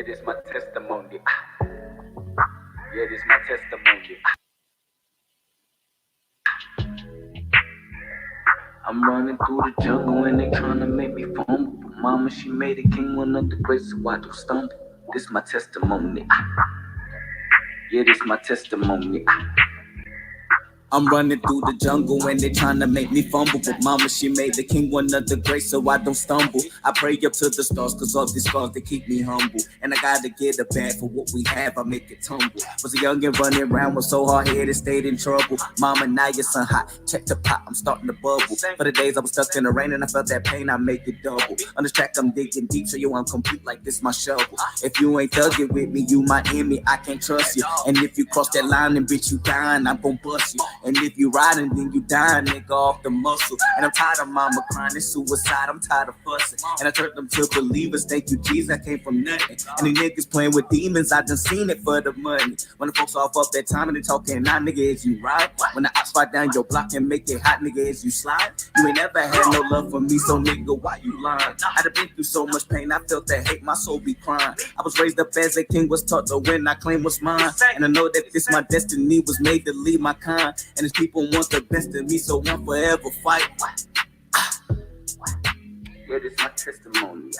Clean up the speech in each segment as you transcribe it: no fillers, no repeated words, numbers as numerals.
this my testimony. Yeah, this my testimony. I'm running through the jungle and they tryna make me fumble. But mama, she made a king one of the grace, so I don't stumble. This my testimony. Yeah, this my testimony. I'm running through the jungle and they tryna make me fumble. But mama, she made the king one of the grace, so I don't stumble. I pray up to the stars, cause all these scars, they keep me humble. And I gotta get a bag for what we have, I make it tumble. Was a young and running around, was so hard-headed, stayed in trouble. Mama, now your son hot, check the pot, I'm starting to bubble. For the days I was stuck in the rain and I felt that pain, I make it double. On this track, I'm digging deep, so you I'm complete like this my shovel. If you ain't thugging with me, you my enemy, I can't trust you. And if you cross that line and bitch, you dying, I'm gon' bust you. And if you riding, then you dying, nigga, off the muscle. And I'm tired of mama crying, it's suicide, I'm tired of fussing. And I turned them to believers, thank you, Jesus, I came from nothing. And the niggas playing with demons, I done seen it for the money. When the folks off up that time and they talking, nah, nigga, is you right? When the ops fight down your block and make it hot, nigga, is you slide? You ain't never had no love for me, so nigga, why you lying? I done been through so much pain, I felt that hate, my soul be crying. I was raised up as a king, was taught to win, I claim what's mine. And I know that this my destiny, was made to lead my kind. And these people want the best of me, so one forever fight. Yeah, this my testimony.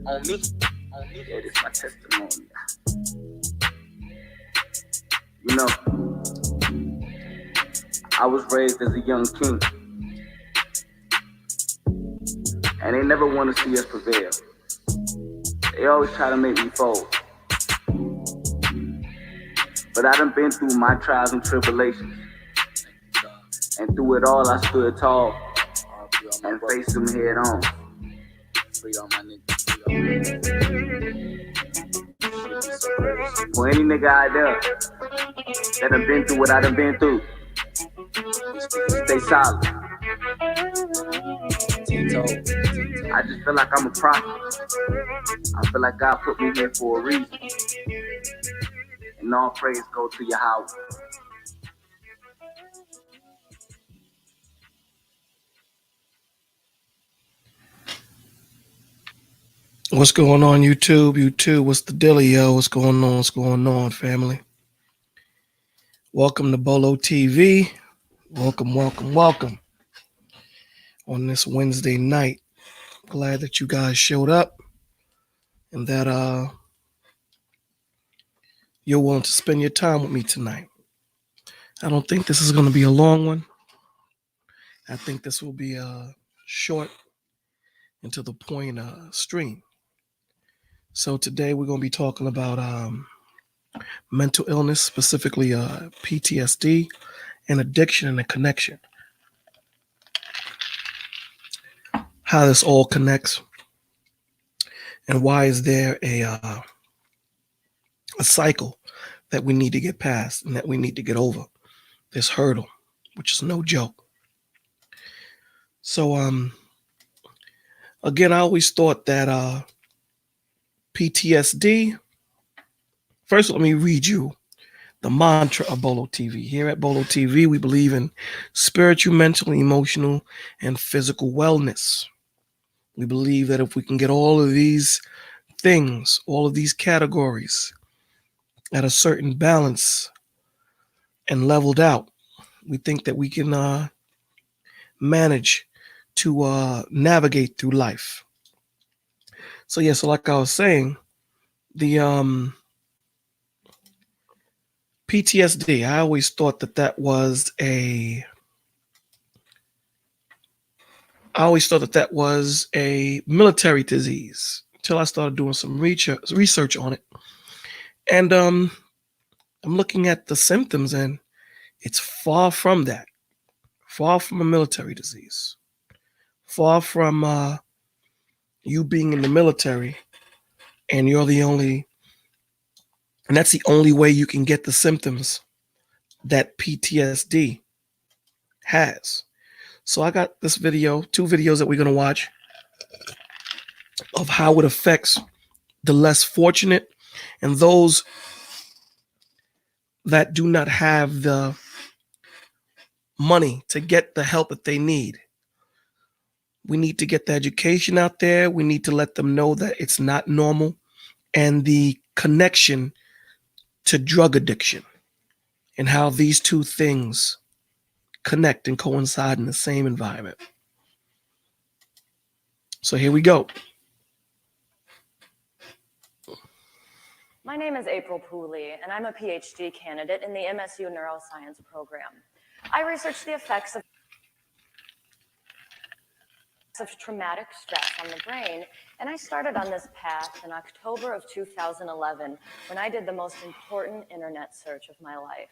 On me, yeah, this my testimony. You know, I was raised as a young king, and they never want to see us prevail. They always try to make me fold. But I done been through my trials and tribulations. And through it all, I stood tall and faced them head on. For any nigga out there that done been through what I done been through, stay solid. I just feel like I'm a prophet. I feel like God put me here for a reason. And all praise go to Yahweh. What's going on, YouTube? What's the dealie, yo? What's going on? What's going on, family? Welcome to Bolo TV. Welcome on this Wednesday night. Glad that you guys showed up and that you're willing to spend your time with me tonight. I don't think this is going to be a long one. I think this will be a short and to the point stream. So today we're going to be talking about mental illness, specifically PTSD, and addiction and the connection. How this all connects, and why is there a cycle that we need to get past and that we need to get over, this hurdle, which is no joke. So again, I always thought that PTSD. First, let me read you the mantra of Bolo TV. Here at Bolo TV, we believe in spiritual, mental, emotional, and physical wellness. We believe that if we can get all of these things, all of these categories at a certain balance and leveled out, we think that we can manage to navigate through life. So yeah, so like I was saying, the PTSD, I always thought that was a military disease until I started doing some research on it. And I'm looking at the symptoms, and it's far from that. Far from a military disease. Far from you being in the military and that's the only way you can get the symptoms that PTSD has. So I got this video, 2 videos that we're going to watch of how it affects the less fortunate and those that do not have the money to get the help that they need. We need to get the education out there. We need to let them know that it's not normal. And the connection to drug addiction and how these two things connect and coincide in the same environment. So here we go. My name is April Pooley, and I'm a PhD candidate in the MSU Neuroscience program. I research the effects of traumatic stress on the brain, and I started on this path in October of 2011 when I did the most important internet search of my life.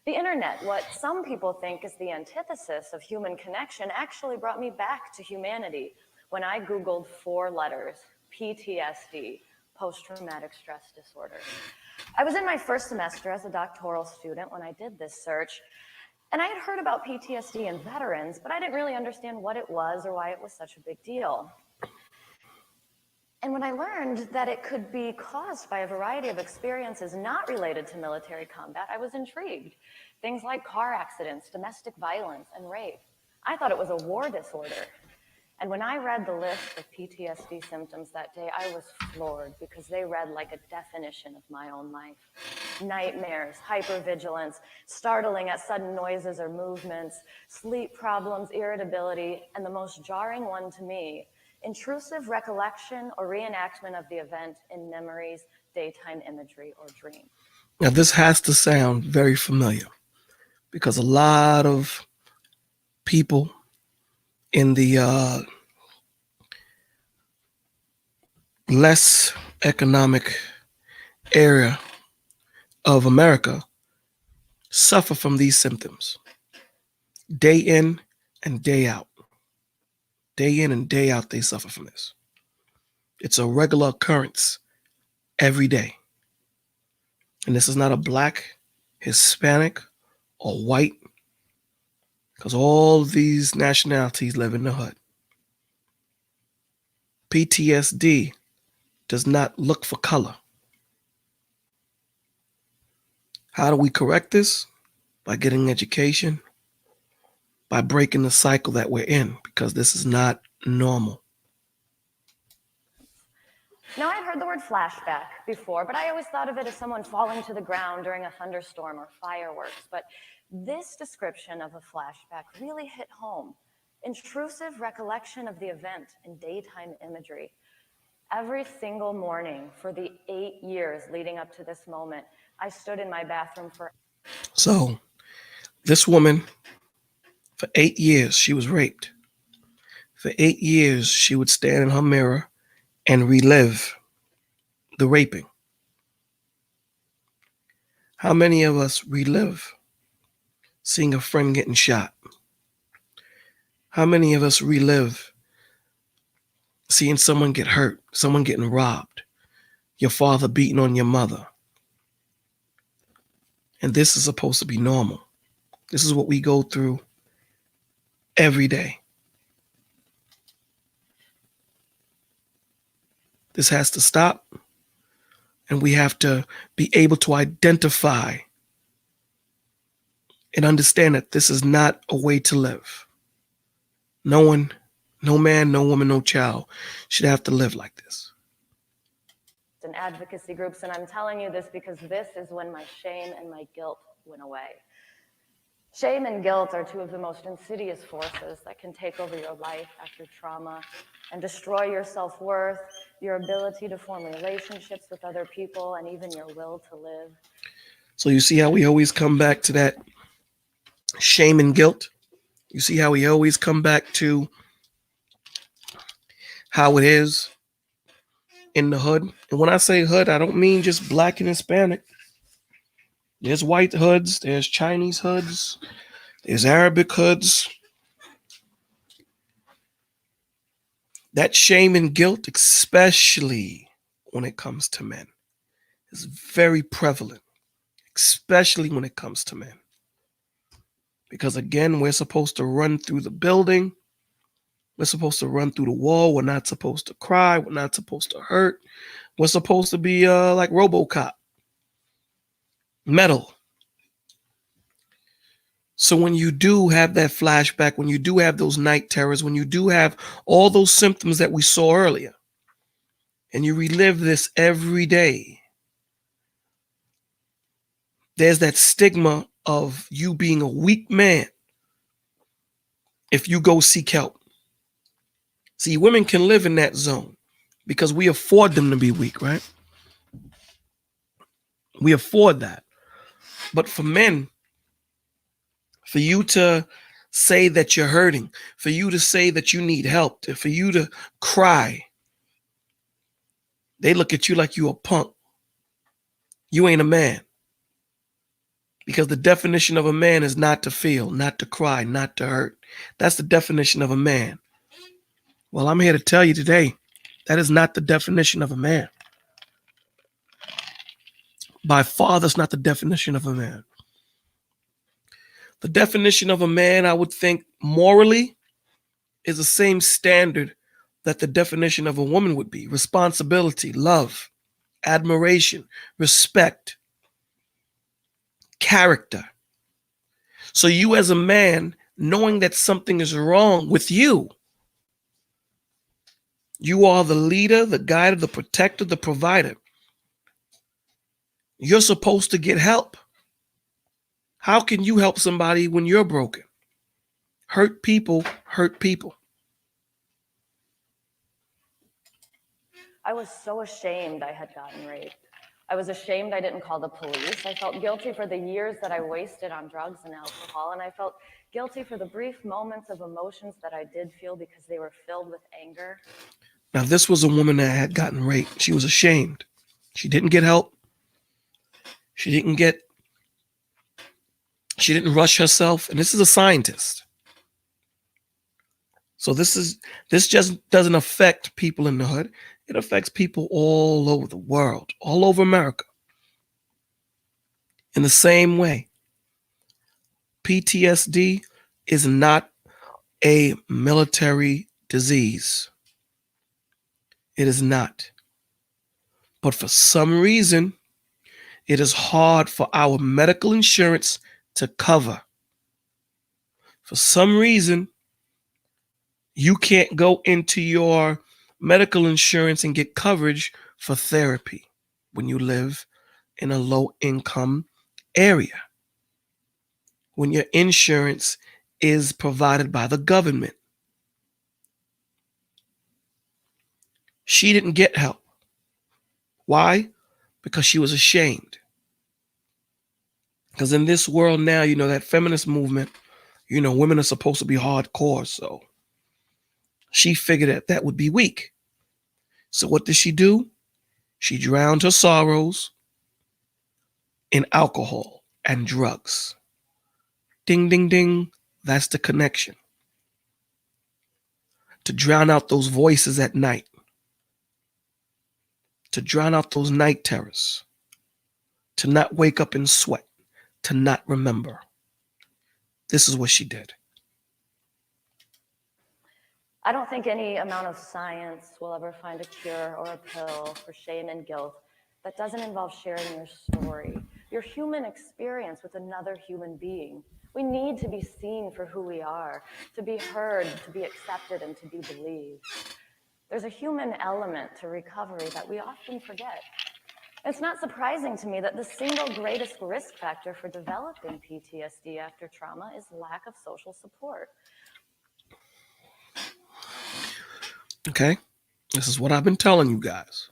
The internet, what some people think is the antithesis of human connection, actually brought me back to humanity when I Googled 4 letters, PTSD, post-traumatic stress disorder. I was in my first semester as a doctoral student when I did this search, and I had heard about PTSD in veterans, but I didn't really understand what it was or why it was such a big deal. And when I learned that it could be caused by a variety of experiences not related to military combat, I was intrigued. Things like car accidents, domestic violence, and rape. I thought it was a war disorder. And when I read the list of PTSD symptoms that day, I was floored because they read like a definition of my own life. Nightmares, hypervigilance, startling at sudden noises or movements, sleep problems, irritability, and the most jarring one to me, intrusive recollection or reenactment of the event in memories, daytime imagery, or dream. Now, this has to sound very familiar because a lot of people in the less economic area of America suffer from these symptoms day in and day out. Day in and day out, they suffer from this. It's a regular occurrence every day. And this is not a black, Hispanic, or white, because all these nationalities live in the hood. PTSD does not look for color. How do we correct this? By getting education, by breaking the cycle that we're in, because this is not normal. Now, I'd heard the word flashback before, but I always thought of it as someone falling to the ground during a thunderstorm or fireworks. But this description of a flashback really hit home. Intrusive recollection of the event in daytime imagery. Every single morning for the 8 years leading up to this moment, I stood in my bathroom for... So, this woman, for 8 years, she was raped. For 8 years, she would stand in her mirror and relive the raping. How many of us relive seeing a friend getting shot? How many of us relive seeing someone get hurt, someone getting robbed, your father beating on your mother? And this is supposed to be normal. This is what we go through every day. This has to stop, and we have to be able to identify and understand that this is not a way to live. No one, no man, no woman, no child should have to live like this. In advocacy groups, and I'm telling you this because this is when my shame and my guilt went away. Shame and guilt are two of the most insidious forces that can take over your life after trauma and destroy your self-worth, your ability to form relationships with other people, and even your will to live. So you see how we always come back to that shame and guilt? You see how we always come back to how it is in the hood? And when I say hood, I don't mean just black and Hispanic. There's white hoods, there's Chinese hoods, there's Arabic hoods. That shame and guilt, especially when it comes to men, is very prevalent, especially when it comes to men. Because again, we're supposed to run through the building. We're supposed to run through the wall. We're not supposed to cry. We're not supposed to hurt. We're supposed to be like RoboCop. Metal. So when you do have that flashback, when you do have those night terrors, when you do have all those symptoms that we saw earlier, and you relive this every day, there's that stigma of you being a weak man if you go seek help. See, women can live in that zone because we afford them to be weak, right? We afford that. But for men, for you to say that you're hurting, for you to say that you need help, for you to cry, they look at you like you a punk. You ain't a man. Because the definition of a man is not to feel, not to cry, not to hurt. That's the definition of a man. Well, I'm here to tell you today, that is not the definition of a man. By far, that's not the definition of a man. The definition of a man, I would think, morally, is the same standard that the definition of a woman would be. Responsibility, love, admiration, respect, character. So you as a man, knowing that something is wrong with you, you are the leader, the guide, the protector, the provider. You're supposed to get help. How can you help somebody when you're broken? Hurt people hurt people. I was so ashamed I had gotten raped. I was ashamed I didn't call the police. I felt guilty for the years that I wasted on drugs and alcohol, and I felt guilty for the brief moments of emotions that I did feel because they were filled with anger. Now, this was a woman that had gotten raped. She was ashamed. She didn't get help. She didn't rush herself. And this is a scientist. So this just doesn't affect people in the hood. It affects people all over the world, all over America. In the same way, PTSD is not a military disease. It is not. But for some reason, it is hard for our medical insurance to cover. For some reason, you can't go into your medical insurance and get coverage for therapy when you live in a low-income area, when your insurance is provided by the government. She didn't get help. Why? Because she was ashamed. Because in this world now, that feminist movement, women are supposed to be hardcore. So she figured that would be weak. So what did she do? She drowned her sorrows in alcohol and drugs. Ding, ding, ding. That's the connection. To drown out those voices at night. To drown out those night terrors. To not wake up in sweat. To not remember. This is what she did. I don't think any amount of science will ever find a cure or a pill for shame and guilt that doesn't involve sharing your story, your human experience with another human being. We need to be seen for who we are, to be heard, to be accepted, and to be believed. There's a human element to recovery that we often forget. It's not surprising to me that the single greatest risk factor for developing PTSD after trauma is lack of social support. Okay, this is what I've been telling you guys.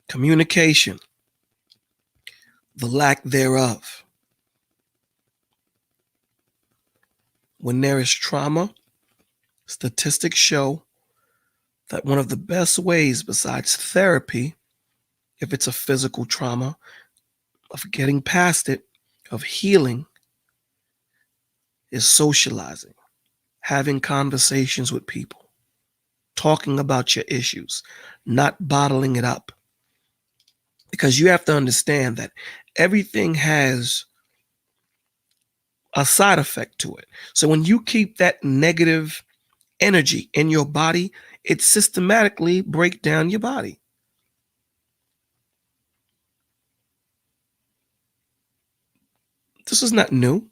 Communication, the lack thereof. When there is trauma, statistics show that one of the best ways besides therapy, if it's a physical trauma, of getting past it, of healing, is socializing, having conversations with people, talking about your issues, not bottling it up. Because you have to understand that everything has a side effect to it. So when you keep that negative energy in your body, it systematically breaks down your body. This is not new.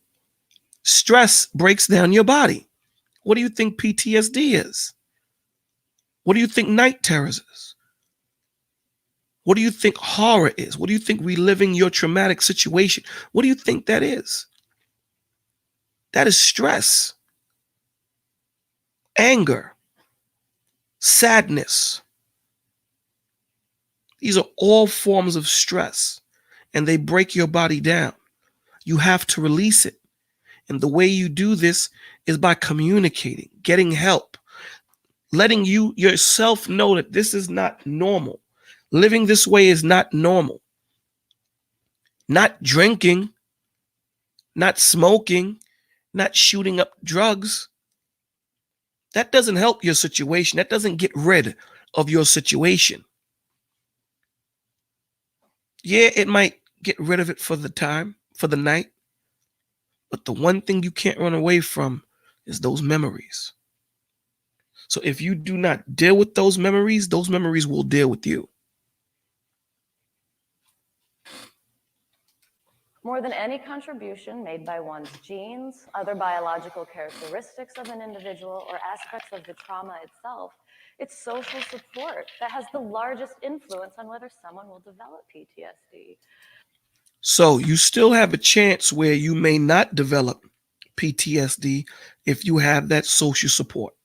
Stress breaks down your body. What do you think PTSD is? What do you think night terrors is? What do you think horror is? What do you think reliving your traumatic situation? What do you think that is? That is stress, anger, sadness. These are all forms of stress, and they break your body down. You have to release it. And the way you do this is by communicating, getting help, letting you yourself know that this is not normal. Living this way is not normal. Not drinking, not smoking, not shooting up drugs. That doesn't help your situation. That doesn't get rid of your situation. Yeah, it might get rid of it for the time, for the night. But the one thing you can't run away from is those memories. So if you do not deal with those memories will deal with you. More than any contribution made by one's genes, other biological characteristics of an individual, or aspects of the trauma itself, it's social support that has the largest influence on whether someone will develop PTSD. So you still have a chance where you may not develop PTSD if you have that social support.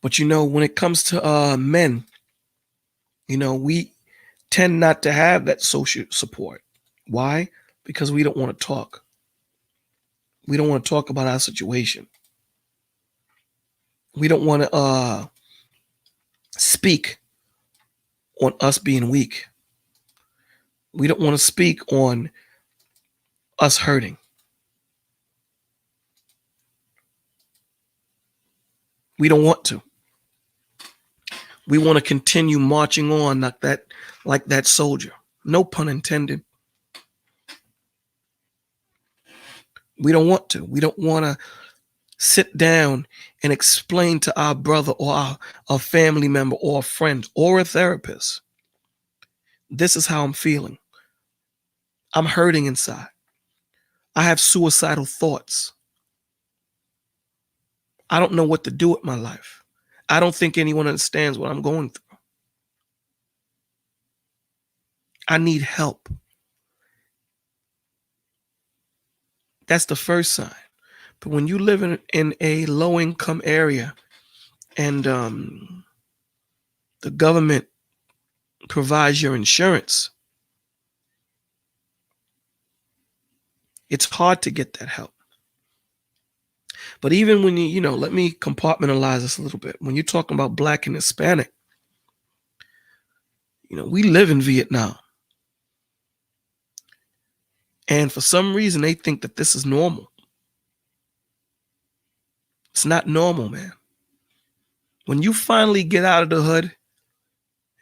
But when it comes to men, we tend not to have that social support. Why? Because we don't want to talk. We don't want to talk about our situation. We don't want to speak on us being weak. We don't want to speak on us hurting. We don't want to. We want to continue marching on like that soldier. No pun intended. We don't want to. We don't want to sit down and explain to our brother or our family member or a friend or a therapist, this is how I'm feeling. I'm hurting inside. I have suicidal thoughts. I don't know what to do with my life. I don't think anyone understands what I'm going through. I need help. That's the first sign. But when you live in a low-income area and the government provides your insurance, it's hard to get that help. But even when let me compartmentalize this a little bit. When you're talking about Black and Hispanic, we live in Vietnam. And for some reason, they think that this is normal. It's not normal, man. When you finally get out of the hood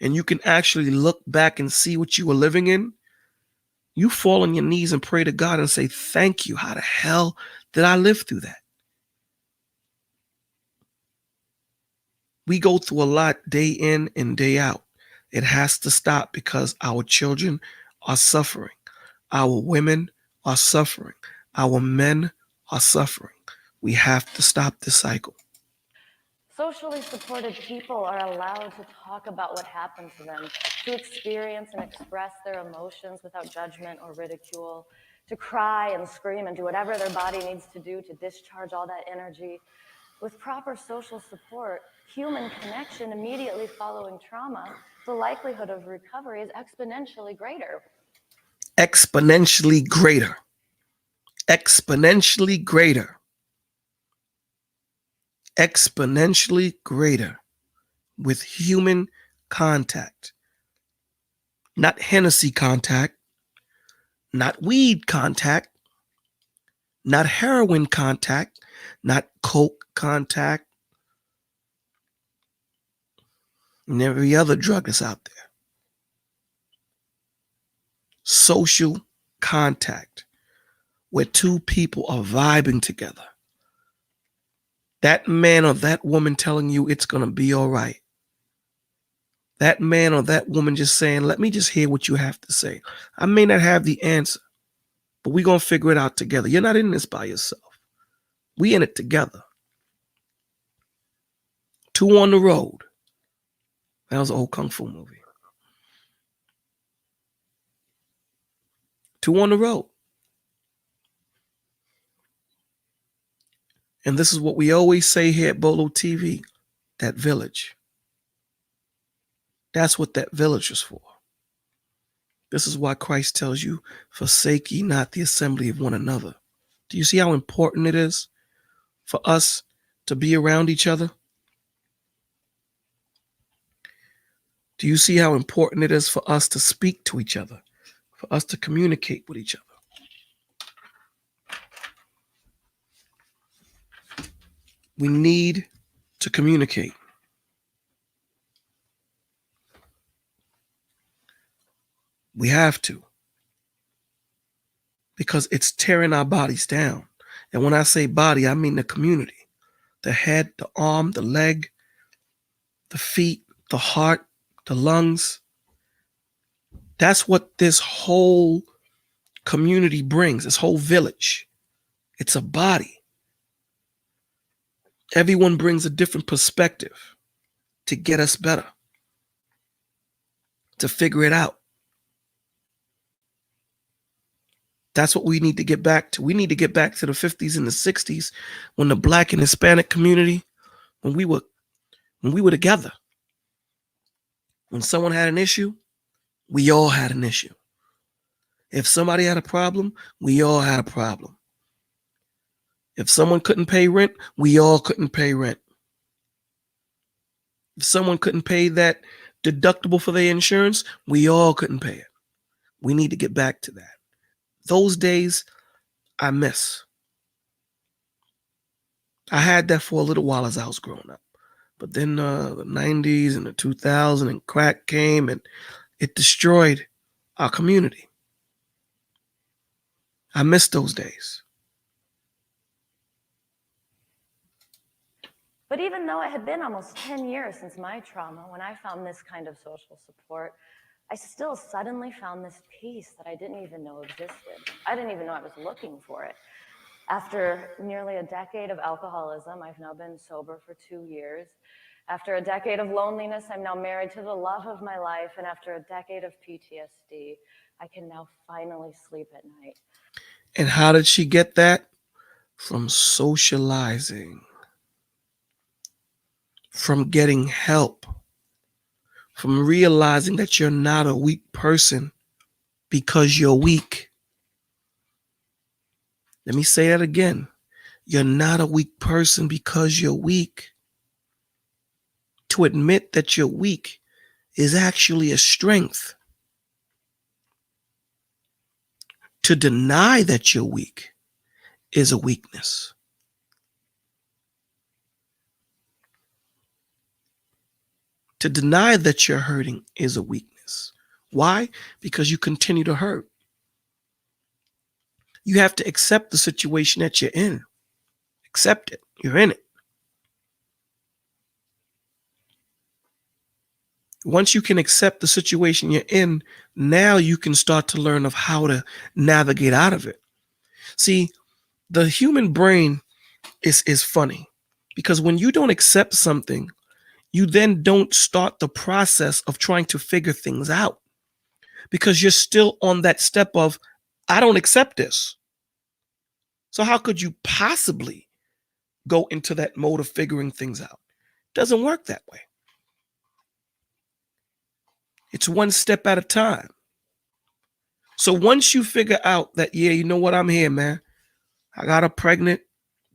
and you can actually look back and see what you were living in, you fall on your knees and pray to God and say, thank you. How the hell did I live through that? We go through a lot day in and day out. It has to stop because our children are suffering. Our women are suffering. Our men are suffering. We have to stop this cycle. Socially supported people are allowed to talk about what happened to them, to experience and express their emotions without judgment or ridicule, to cry and scream and do whatever their body needs to do to discharge all that energy. With proper social support, human connection immediately following trauma, the likelihood of recovery is exponentially greater. Exponentially greater. Exponentially greater. Exponentially greater with human contact. Not Hennessy contact, not weed contact, not heroin contact, not coke contact, and every other drug that's out there. Social contact, where two people are vibing together. That man or that woman telling you it's going to be all right. That man or that woman just saying, let me just hear what you have to say. I may not have the answer, but we're going to figure it out together. You're not in this by yourself. We in it together. Two on the road. That was an old kung fu movie. 2 on the road. And this is what we always say here at Bolo TV, that village. That's what that village is for. This is why Christ tells you, forsake ye not the assembly of one another. Do you see how important it is for us to be around each other? Do you see how important it is for us to speak to each other, for us to communicate with each other? We need to communicate. We have to. Because it's tearing our bodies down. And when I say body, I mean the community. The head, the arm, the leg, the feet, the heart, the lungs. That's what this whole community brings, this whole village. It's a body. Everyone brings a different perspective to get us better, to figure it out. That's what we need to get back to. We need to get back to the 50s and the 60s when the Black and Hispanic community, when we were together. When someone had an issue, we all had an issue. If somebody had a problem, we all had a problem. If someone couldn't pay rent, we all couldn't pay rent. If someone couldn't pay that deductible for their insurance, we all couldn't pay it. We need to get back to that. Those days, I miss. I had that for a little while as I was growing up. But then the 90s and the 2000s and crack came and it destroyed our community. I miss those days. But even though it had been almost 10 years since my trauma, when I found this kind of social support, I still suddenly found this peace that I didn't even know existed. I didn't even know I was looking for it. After nearly a decade of alcoholism, I've now been sober for 2 years. After a decade of loneliness, I'm now married to the love of my life. And after a decade of PTSD, I can now finally sleep at night. And how did she get that? From socializing, from getting help, from realizing that you're not a weak person because you're weak. Let me say that again. You're not a weak person because you're weak. To admit that you're weak is actually a strength. To deny that you're weak is a weakness. To deny that you're hurting is a weakness. Why? Because you continue to hurt. You have to accept the situation that you're in. Accept it. You're in it. Once you can accept the situation you're in, now you can start to learn of how to navigate out of it. See, the human brain is funny because when you don't accept something, you then don't start the process of trying to figure things out because you're still on that step of, I don't accept this. So how could you possibly go into that mode of figuring things out? It doesn't work that way. It's one step at a time. So once you figure out that, yeah, you know what, I'm here, man. I got her pregnant.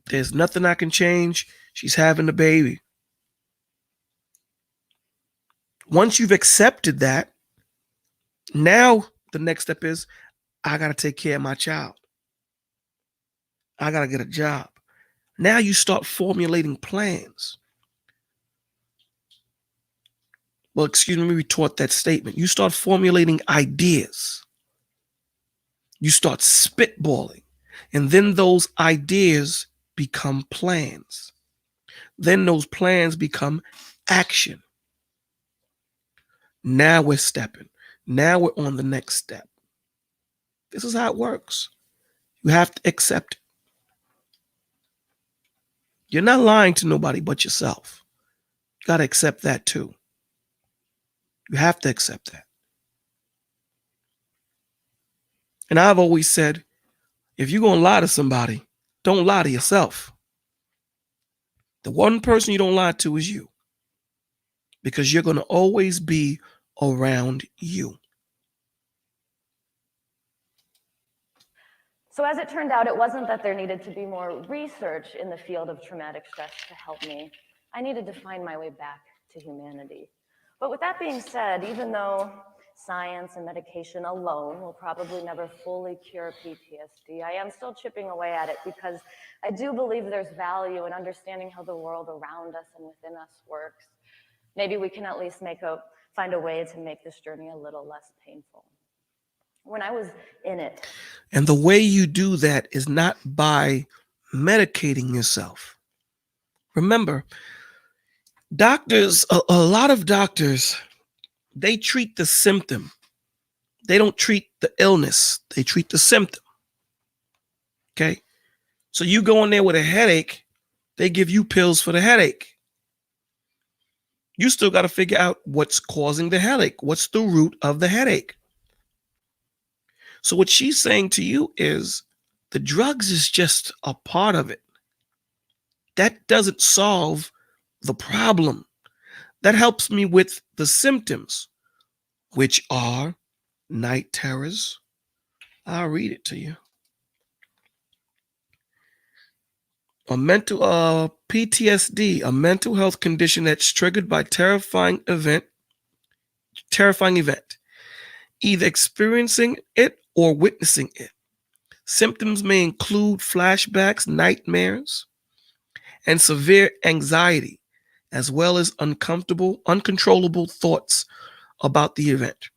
There's nothing I can change. She's having a baby. Once you've accepted that, now the next step is, I got to take care of my child. I got to get a job. Now you start formulating plans. Well, excuse me, let me retort that statement. You start formulating ideas. You start spitballing. And then those ideas become plans. Then those plans become action. Now we're stepping. Now we're on the next step. This is how it works. You have to accept it. You're not lying to nobody but yourself. You got to accept that too. You have to accept that. And I've always said, if you're going to lie to somebody, don't lie to yourself. The one person you don't lie to is you, because you're going to always be around you. So as it turned out, it wasn't that there needed to be more research in the field of traumatic stress to help me. I needed to find my way back to humanity. But with that being said, even though science and medication alone will probably never fully cure PTSD, I am still chipping away at it because I do believe there's value in understanding how the world around us and within us works. Maybe we can at least find a way to make this journey a little less painful. When I was in it. And the way you do that is not by medicating yourself. Remember, doctors, a lot of doctors, they treat the symptom. They don't treat the illness. They treat the symptom. Okay? So you go in there with a headache, they give you pills for the headache. You still got to figure out what's causing the headache. What's the root of the headache? So what she's saying to you is the drugs is just a part of it. That doesn't solve the problem. That helps me with the symptoms, which are night terrors. I'll read it to you. A mental PTSD, a mental health condition that's triggered by terrifying event, either experiencing it or witnessing it. Symptoms may include flashbacks, nightmares, and severe anxiety, as well as uncontrollable thoughts about the event.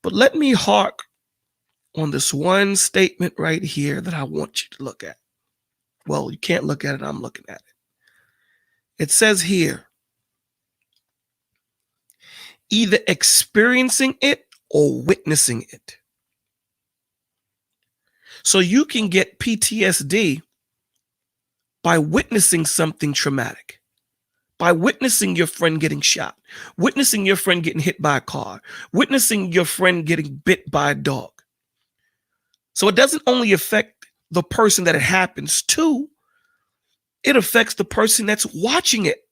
But let me hark on this one statement right here that I want you to look at. Well, you can't look at it, I'm looking at it. It says here, either experiencing it or witnessing it. So you can get PTSD by witnessing something traumatic, by witnessing your friend getting shot, witnessing your friend getting hit by a car, witnessing your friend getting bit by a dog. So it doesn't only affect the person that it happens to, it affects the person that's watching it.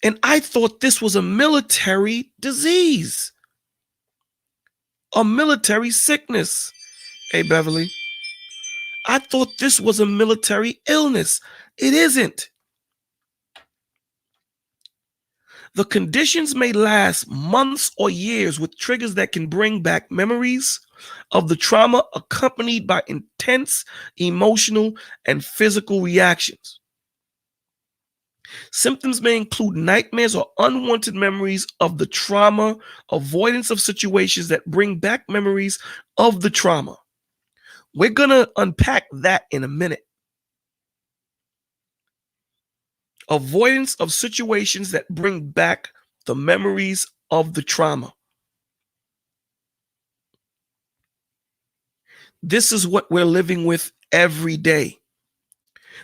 And I thought this was a military disease, a military sickness. Hey, Beverly, I thought this was a military illness. It isn't. The conditions may last months or years with triggers that can bring back memories of the trauma accompanied by intense emotional and physical reactions. Symptoms may include nightmares or unwanted memories of the trauma, avoidance of situations that bring back memories of the trauma. We're going to unpack that in a minute. Avoidance of situations that bring back the memories of the trauma. This is what we're living with every day.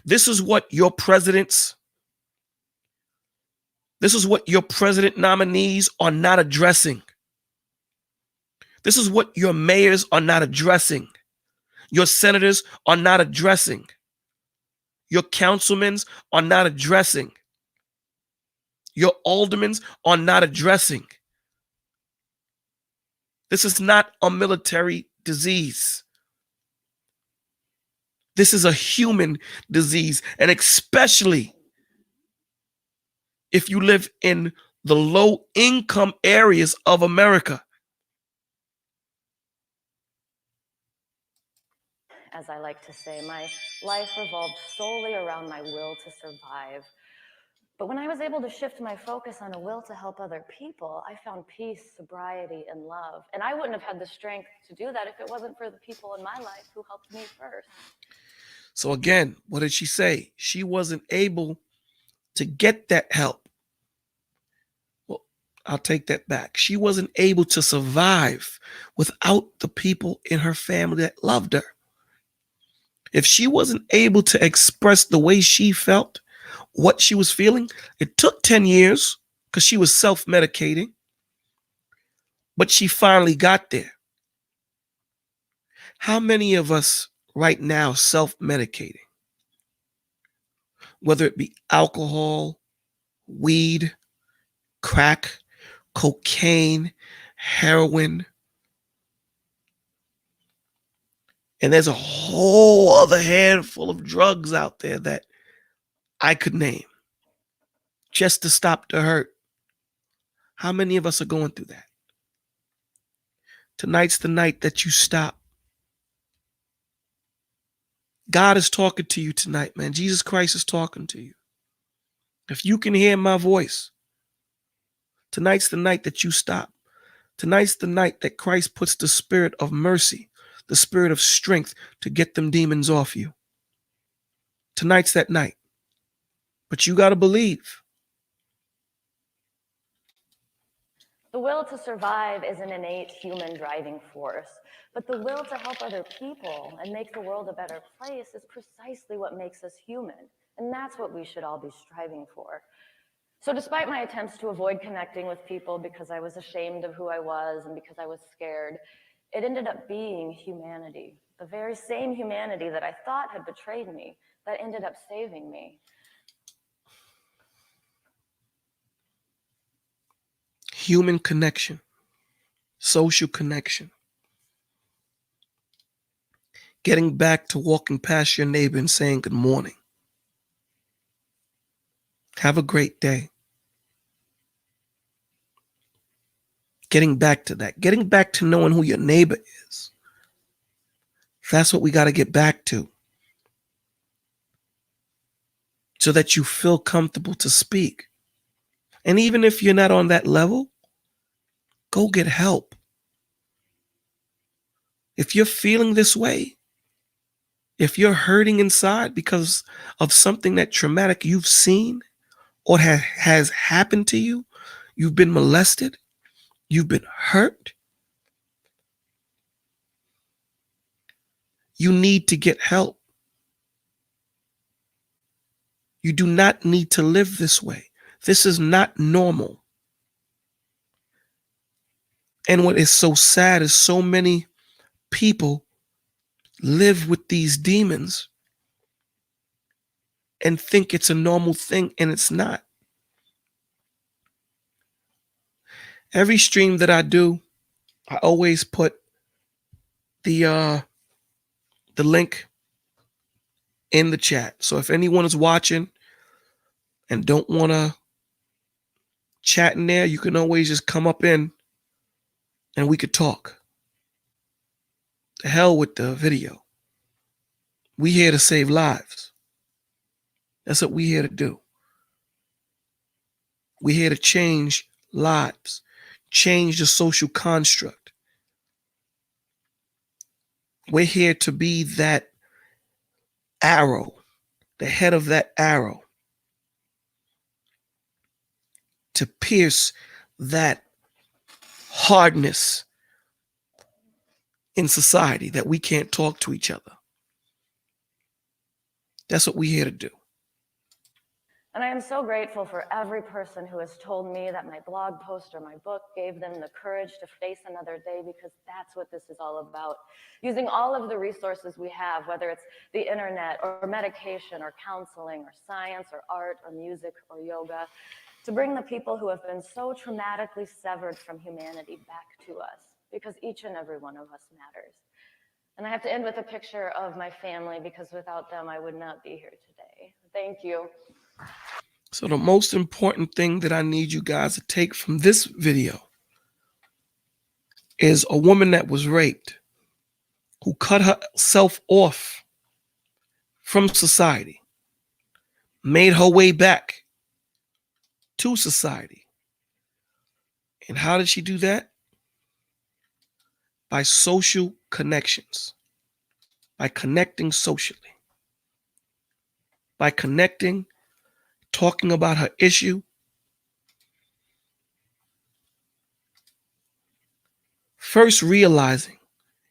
This is what your president nominees are not addressing. This is what your mayors are not addressing. Your senators are not addressing. Your councilmen are not addressing. Your aldermen are not addressing. This is not a military disease. This is a human disease, and especially if you live in the low-income areas of America. As I like to say, my life revolved solely around my will to survive. But when I was able to shift my focus on a will to help other people, I found peace, sobriety, and love. And I wouldn't have had the strength to do that if it wasn't for the people in my life who helped me first. So again, what did she say? She wasn't able to get that help. Well, I'll take that back. She wasn't able to survive without the people in her family that loved her. If she wasn't able to express the way she felt, what she was feeling. It took 10 years because she was self-medicating, but she finally got there. How many of us right now self-medicating? Whether it be alcohol, weed, crack, cocaine, heroin, and there's a whole other handful of drugs out there that I could name just to stop the hurt. How many of us are going through that? Tonight's the night that you stop. God is talking to you tonight, man. Jesus Christ is talking to you. If you can hear my voice, tonight's the night that you stop. Tonight's the night that Christ puts the spirit of mercy, the spirit of strength to get them demons off you. Tonight's that night. But you got to believe. The will to survive is an innate human driving force, but the will to help other people and make the world a better place is precisely what makes us human, and that's what we should all be striving for. So despite my attempts to avoid connecting with people because I was ashamed of who I was and because I was scared, it ended up being humanity, the very same humanity that I thought had betrayed me, that ended up saving me. Human connection, social connection, getting back to walking past your neighbor and saying good morning. Have a great day. Getting back to that, getting back to knowing who your neighbor is. That's what we got to get back to, so that you feel comfortable to speak. And even if you're not on that level, go get help. If you're feeling this way, if you're hurting inside because of something that traumatic you've seen or has happened to you, you've been molested, you've been hurt, you need to get help. You do not need to live this way. This is not normal. And what is so sad is so many people live with these demons and think it's a normal thing, and it's not. Every stream that I do, I always put the link in the chat. So if anyone is watching and don't want to chat in there, you can always just come up in and we could talk. The hell with the video. We here to save lives. That's what we here to do. We here to change lives, change the social construct. We're here to be that arrow, the head of that arrow, to pierce that hardness in society that we can't talk to each other. That's what we're here to do. And I am so grateful for every person who has told me that my blog post or my book gave them the courage to face another day, because that's what this is all about. Using all of the resources we have, whether it's the internet or medication or counseling or science or art or music or yoga, to bring the people who have been so traumatically severed from humanity back to us, because each and every one of us matters. And I have to end with a picture of my family, because without them, I would not be here today. Thank you. So the most important thing that I need you guys to take from this video is a woman that was raped, who cut herself off from society, made her way back to society. And how did she do that? By social connections, by connecting socially, by connecting, talking about her issue. First realizing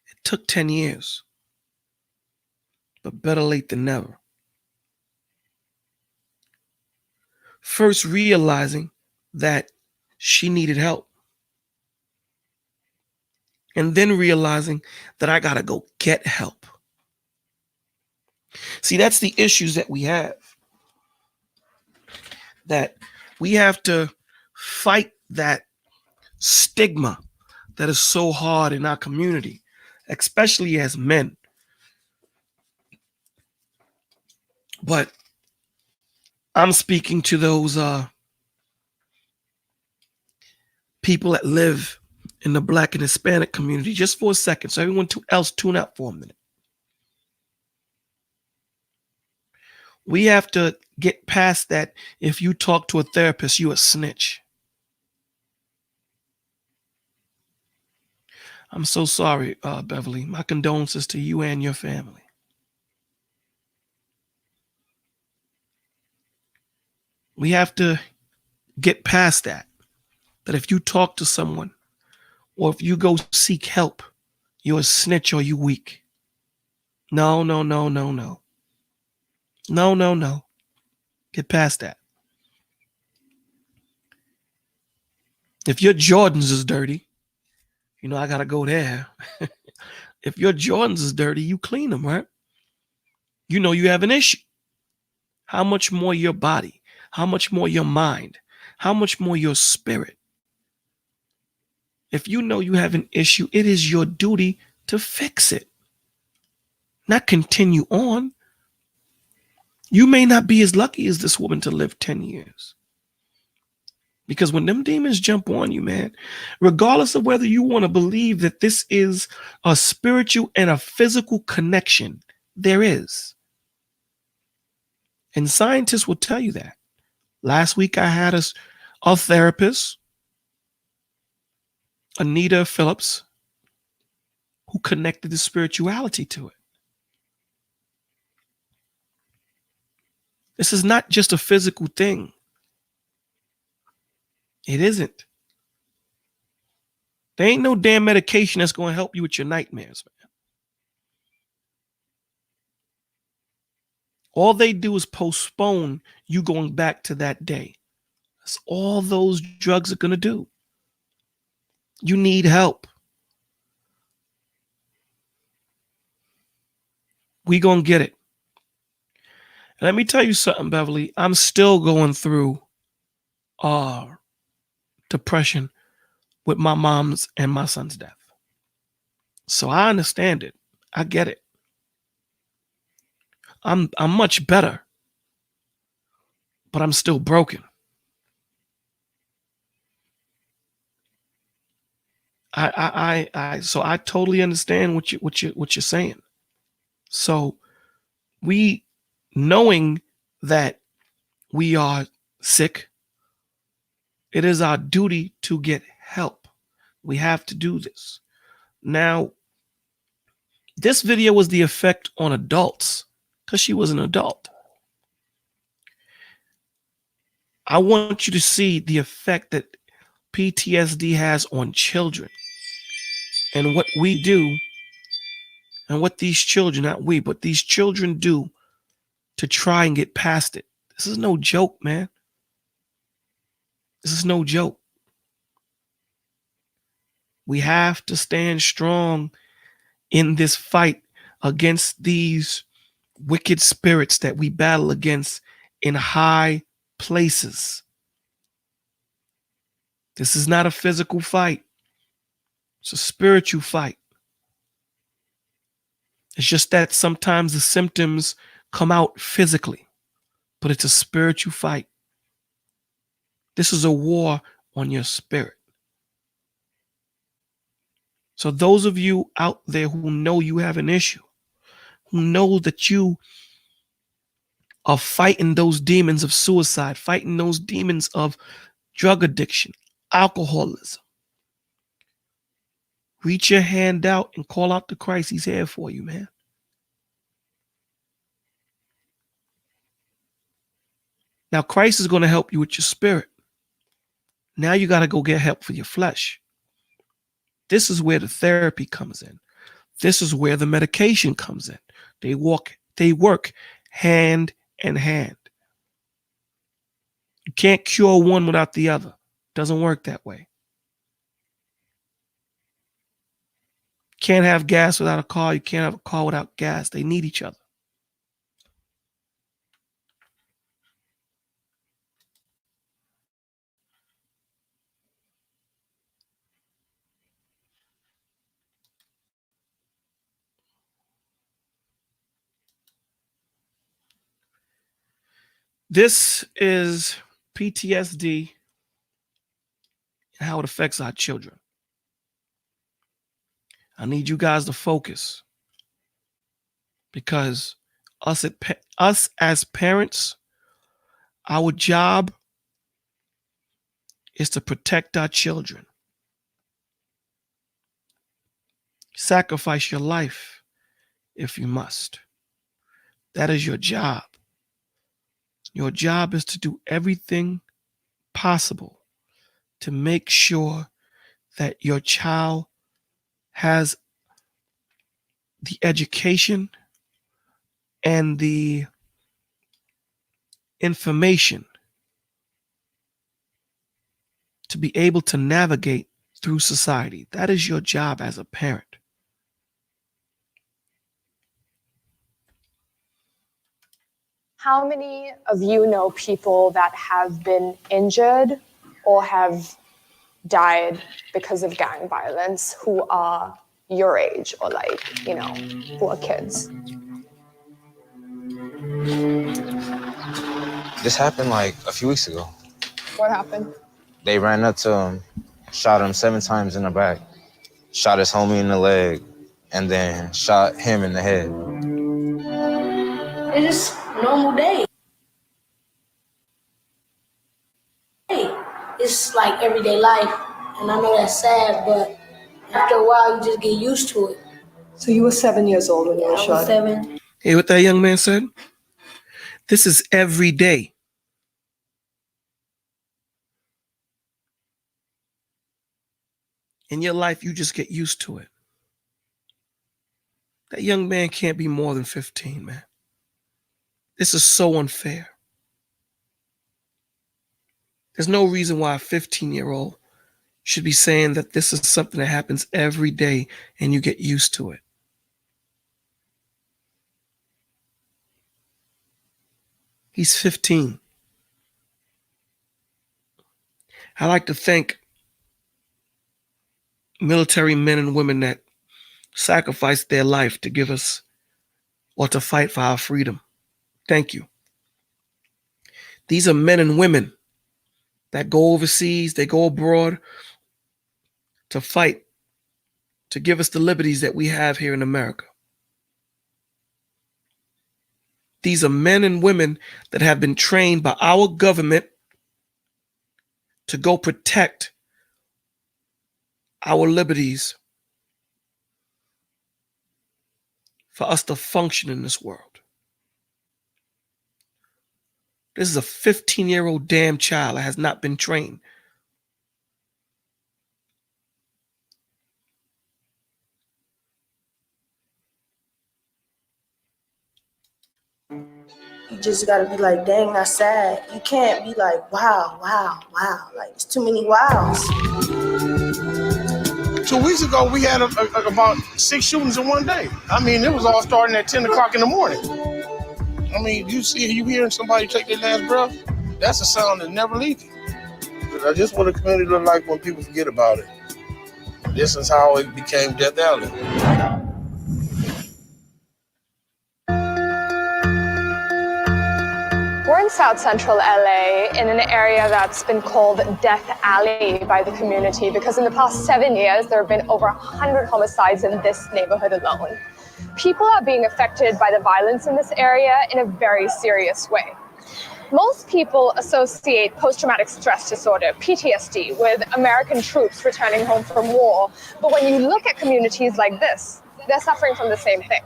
it took 10 years, but better late than never. first realizing that she needed help, and then realizing that I got to go get help. See, that's the issues that we have. That we have to fight that stigma that is so hard in our community, especially as men. But I'm speaking to those people that live in the Black and Hispanic community just for a second. So everyone else tune out for a minute. We have to get past that. If you talk to a therapist, you a snitch. I'm so sorry, Beverly. My condolences to you and your family. We have to get past that. That if you talk to someone or if you go seek help, you're a snitch or you weak. No, no, no, no, no. No, no, no. Get past that. If your Jordans is dirty, I got to go there. If your Jordans is dirty, you clean them, right? You have an issue. How much more your body? How much more your mind? How much more your spirit? If you know you have an issue, it is your duty to fix it, not continue on. You may not be as lucky as this woman to live 10 years. Because when them demons jump on you, man, regardless of whether you want to believe that this is a spiritual and a physical connection, there is. And scientists will tell you that. Last week I had a therapist, Anita Phillips, who connected the spirituality to it. This is not just a physical thing. It isn't. There ain't no damn medication that's going to help you with your nightmares, man. All they do is postpone you going back to that day. That's all those drugs are going to do. You need help. We going to get it. And let me tell you something, Beverly. I'm still going through depression with my mom's and my son's death. So I understand it. I get it. I'm much better, but I'm still broken. So I totally understand what you're saying. So we, knowing that we are sick, it is our duty to get help. We have to do this. Now, this video was the effect on adults because she was an adult. I want you to see the effect that PTSD has on children and what we do and what these children, not we, but these children do to try and get past it. This is no joke, man. This is no joke. We have to stand strong in this fight against these wicked spirits that we battle against in high places. This is not a physical fight. It's a spiritual fight. It's just that sometimes the symptoms come out physically, but it's a spiritual fight. This is a war on your spirit. So those of you out there who know you have an issue, who know that you are fighting those demons of suicide, fighting those demons of drug addiction, alcoholism, reach your hand out and call out to Christ. He's here for you, man. Now, Christ is going to help you with your spirit. Now you got to go get help for your flesh. This is where the therapy comes in. This is where the medication comes in. They work hand in hand. You can't cure one without the other. It doesn't work that way. You can't have gas without a car. You can't have a car without gas. They need each other. This is PTSD and how it affects our children. I need you guys to focus because us as parents, our job is to protect our children. Sacrifice your life if you must. That is your job. Your job is to do everything possible to make sure that your child has the education and the information to be able to navigate through society. That is your job as a parent. How many of you know people that have been injured or have died because of gang violence who are your age or who are kids? This happened like a few weeks ago. What happened? They ran up to him, shot him 7 times in the back, shot his homie in the leg, and then shot him in the head. It's a normal day. It's like everyday life, and I know that's sad, but after a while, you just get used to it. So you were 7 years old when you were I shot? was 7. Hear what that young man said? This is every day. In your life, you just get used to it. That young man can't be more than 15, man. This is so unfair. There's no reason why a 15-year-old should be saying that this is something that happens every day and you get used to it. He's 15. I like to thank military men and women that sacrificed their life to give us or to fight for our freedom. Thank you. These are men and women that go overseas, they go abroad to fight, to give us the liberties that we have here in America. These are men and women that have been trained by our government to go protect our liberties for us to function in this world. This is a 15-year-old damn child that has not been trained. You just gotta be like, dang, that's sad. You can't be like, wow. Like, it's too many wows. 2 weeks ago, we had about 6 shootings in one day. I mean, it was all starting at 10 o'clock in the morning. I mean, you hearing somebody take their last breath? That's a sound that never leaves you. I just want the community to look like when people forget about it. This is how it became Death Alley. We're in South Central LA in an area that's been called Death Alley by the community because in the past 7 years, there have been over 100 homicides in this neighborhood alone. People are being affected by the violence in this area in a very serious way. Most people associate post-traumatic stress disorder, PTSD, with American troops returning home from war. But when you look at communities like this, they're suffering from the same thing.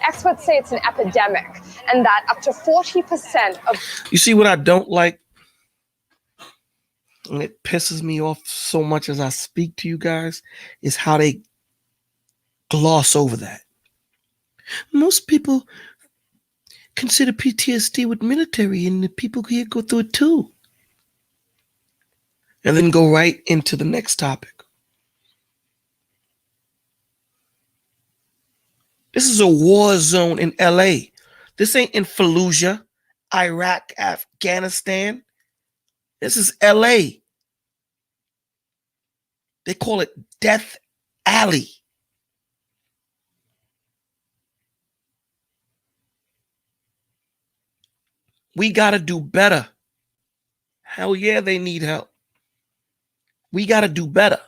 Experts say it's an epidemic and that up to 40% of... You see what I don't like? And it pisses me off so much as I speak to you guys, is how they gloss over that. Most people consider PTSD with military, and the people here go through it too. and then go right into the next topic. This is a war zone in LA. This ain't in Fallujah, Iraq, Afghanistan. This is LA. They call it Death Alley. We got to do better. Hell yeah, they need help. We got to do better.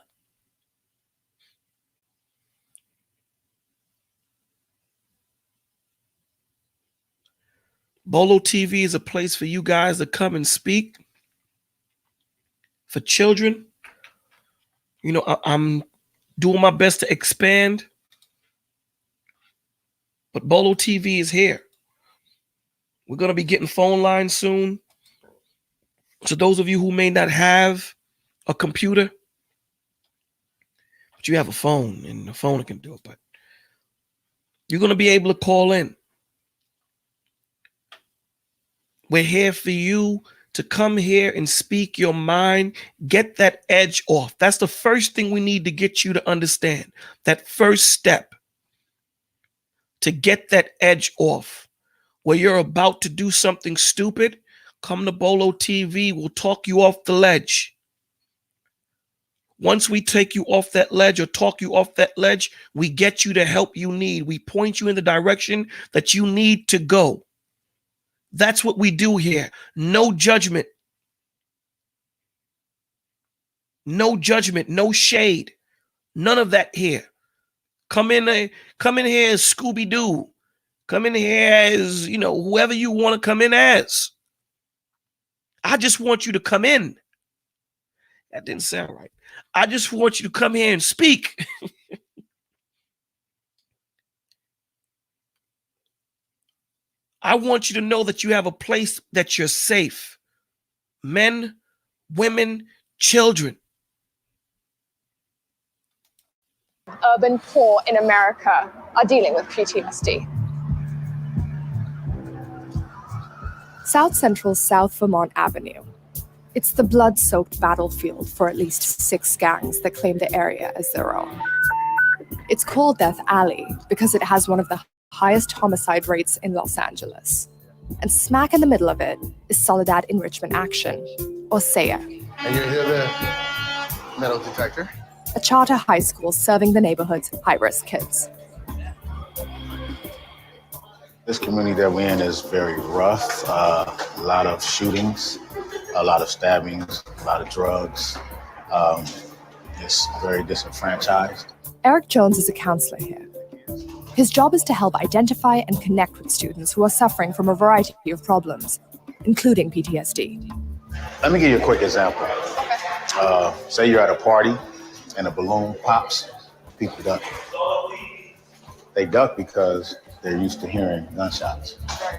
Bolo TV is a place for you guys to come and speak. For children, you know, I'm doing my best to expand. But Bolo TV is here. We're going to be getting phone lines soon. So those of you who may not have a computer, but you have a phone, and the phone can do it, but you're going to be able to call in. We're here for you to come here and speak your mind, get that edge off. That's the first thing we need to get you to understand. That first step to get that edge off. Where you're about to do something stupid, come to Bolo TV. We'll talk you off the ledge. Once we take you off that ledge or talk you off that ledge, we get you the help you need. We point you in the direction that you need to go. That's what we do here. No judgment. No judgment, no shade. None of that here. Come in here as Scooby-Doo. Come in here as, you know, whoever you want to come in as. I just want you to come in. That didn't sound right. I just want you to come here and speak. I want you to know that you have a place that you're safe. Men, women, children. Urban poor in America are dealing with PTSD. South Central's South Vermont Avenue. It's the blood-soaked battlefield for at least 6 gangs that claim the area as their own. It's called Death Alley because it has one of the highest homicide rates in Los Angeles. And smack in the middle of it is Soledad Enrichment Action, or SEA. And you hear the metal detector? A charter high school serving the neighborhood's high-risk kids. This community that we're in is very rough. A lot of shootings, a lot of stabbings, a lot of drugs. It's very disenfranchised. Eric Jones is a counselor here. His job is to help identify and connect with students who are suffering from a variety of problems, including PTSD. Let me give you a quick example. Say you're at a party and a balloon pops, people duck. They duck because they're used to hearing gunshots.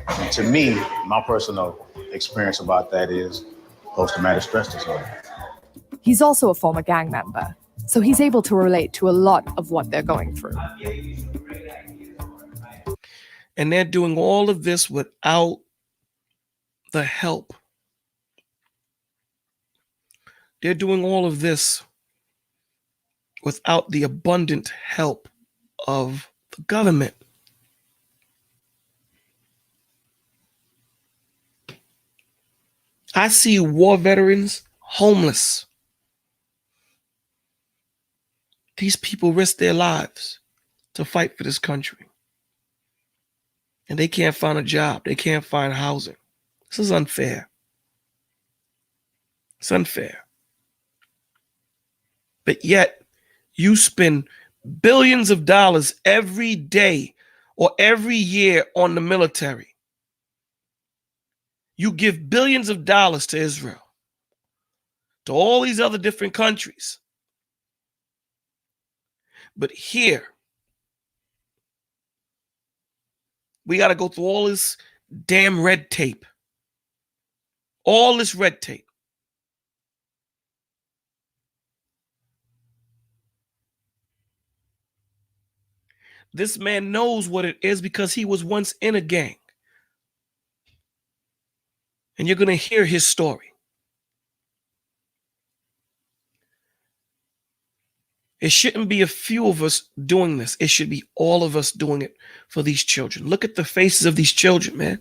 And to me, my personal experience about that is post-traumatic stress disorder. He's also a former gang member, so he's able to relate to a lot of what they're going through. And they're doing all of this without the help. They're doing all of this without the abundant help of the government. I see war veterans homeless. These people risk their lives to fight for this country. And they can't find a job. They can't find housing. This is unfair. It's unfair. But yet, you spend billions of dollars every day or every year on the military. You give billions of dollars to Israel, to all these other different countries. But here, we got to go through all this damn red tape. All this red tape. This man knows what it is because he was once in a gang. And you're going to hear his story. It shouldn't be a few of us doing this. It should be all of us doing it for these children. Look at the faces of these children, man.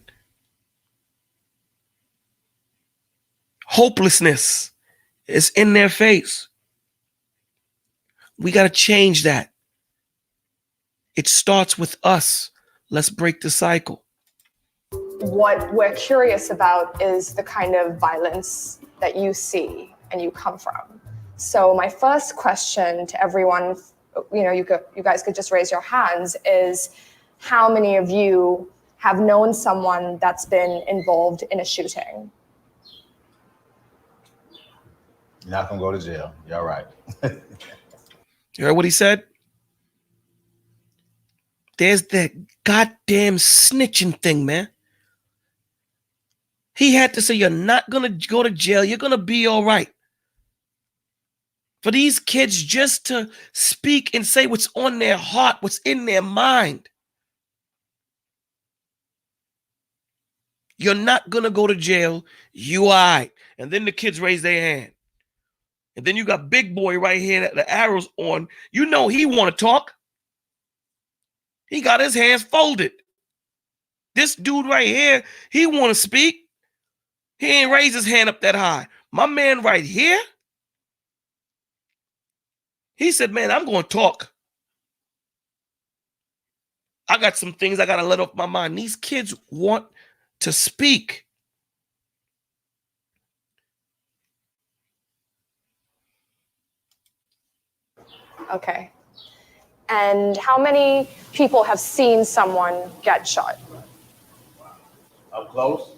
Hopelessness is in their face. We got to change that. It starts with us. Let's break the cycle. What we're curious about is the kind of violence that you see and you come from. So my first question to everyone, you guys could just raise your hands, is how many of you have known someone that's been involved in a shooting? You're not gonna go to jail. You're right. You heard what he said? There's that goddamn snitching thing, man. He had to say, you're not going to go to jail. You're going to be all right. For these kids just to speak and say what's on their heart, what's in their mind. You're not going to go to jail. You all right. And then the kids raise their hand. And then you got big boy right here that the arrow's on. You know he want to talk. He got his hands folded. This dude right here, he want to speak. He ain't raised his hand up that high. My man right here, he said, man, I'm going to talk. I got some things I got to let off my mind. These kids want to speak. Okay. And how many people have seen someone get shot? Up close?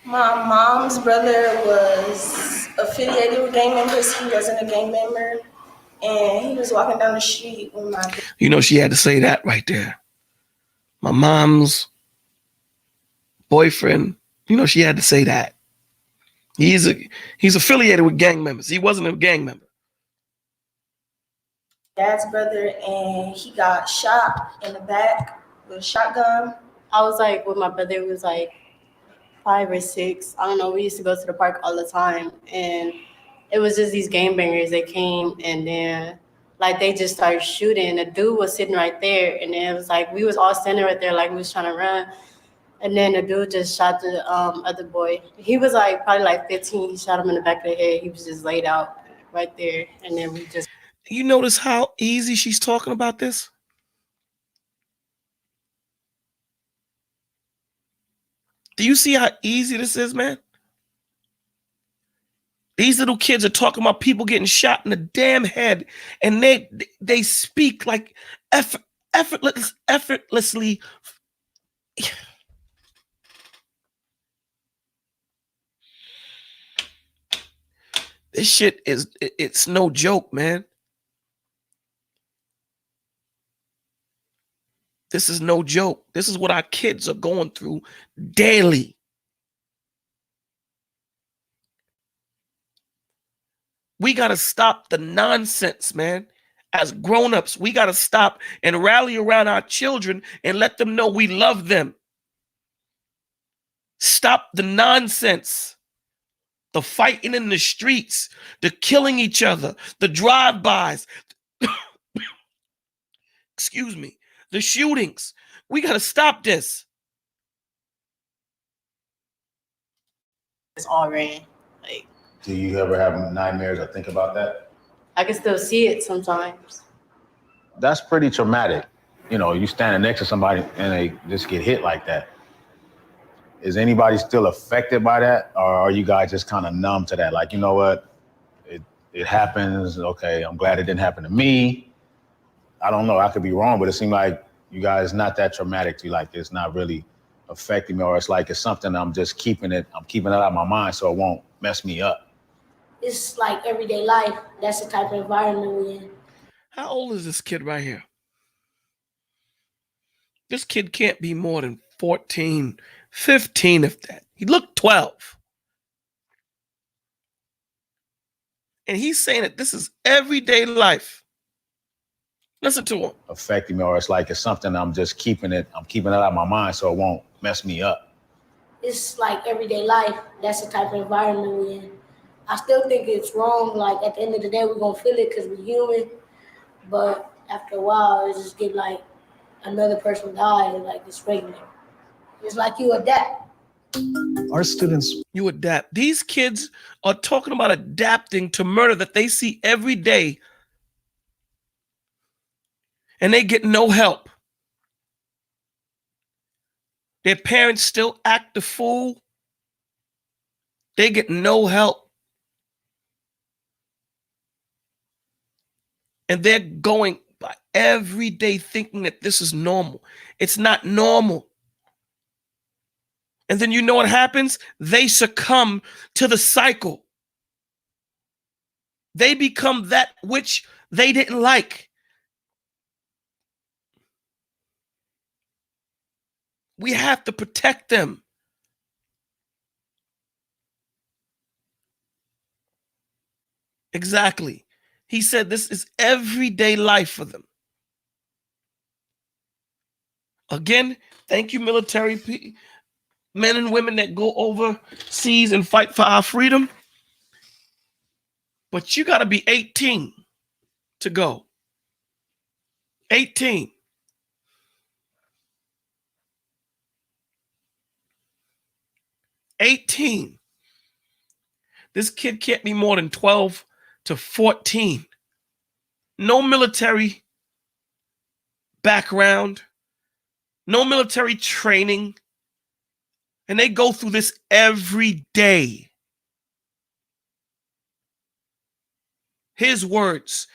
My mom's brother was affiliated with gang members. He wasn't a gang member. And he was walking down the street with my... You know, she had to say that right there. My mom's boyfriend, you know, she had to say that. He's affiliated with gang members. He wasn't a gang member. Dad's brother, and he got shot in the back with a shotgun. I was like, with my brother, it was like 5 or 6. I don't know. We used to go to the park all the time, and it was just these game bangers. They came, and then like they just started shooting. The dude was sitting right there, and then it was like we was all standing right there, like we was trying to run. And then the dude just shot the other boy. He was like probably like 15. He shot him in the back of the head. He was just laid out right there, and then we just. You notice how easy she's talking about this? Do you see how easy this is, man? These little kids are talking about people getting shot in the damn head, and they speak like effortlessly. This shit it's no joke, man. This is no joke. This is what our kids are going through daily. We got to stop the nonsense, man. As grown-ups, we got to stop and rally around our children and let them know we love them. Stop the nonsense. The fighting in the streets, the killing each other, the drive-bys, excuse me, the shootings. We got to stop this. It's all ran. Like, Do you ever have nightmares or think about that? I can still see it sometimes. That's pretty traumatic. You know, you standing next to somebody and they just get hit like that. Is anybody still affected by that? Or are you guys just kind of numb to that? Like, you know what? It happens. Okay, I'm glad it didn't happen to me. I don't know. I could be wrong, but it seemed like you guys not that traumatic to you. Like it's not really affecting me, or it's like it's something I'm just keeping it out of my mind so it won't mess me up. It's like everyday life. That's the type of environment we're in. How old is this kid right here? This kid can't be more than 14, 15 if that. He looked 12. And he's saying that this is everyday life. Listen to him. Affecting me, or it's like it's something I'm just keeping it out of my mind so it won't mess me up. It's like everyday life. That's the type of environment we're in. I still think it's wrong. Like at the end of the day, we're gonna feel it because we're human. But after a while, it just get like another person died, like it's regular. It's like you adapt. Our students. You adapt. These kids are talking about adapting to murder that they see every day, and they get no help. Their parents still act the fool. They get no help. And they're going by every day thinking that this is normal. It's not normal. And then you know what happens? They succumb to the cycle. They become that which they didn't like. We have to protect them. Exactly. He said this is everyday life for them. Again, thank you, military men and women that go overseas and fight for our freedom. But you got to be 18 to go. 18. This kid can't be more than 12 to 14. No military background, no military training. And they go through this every day. His words,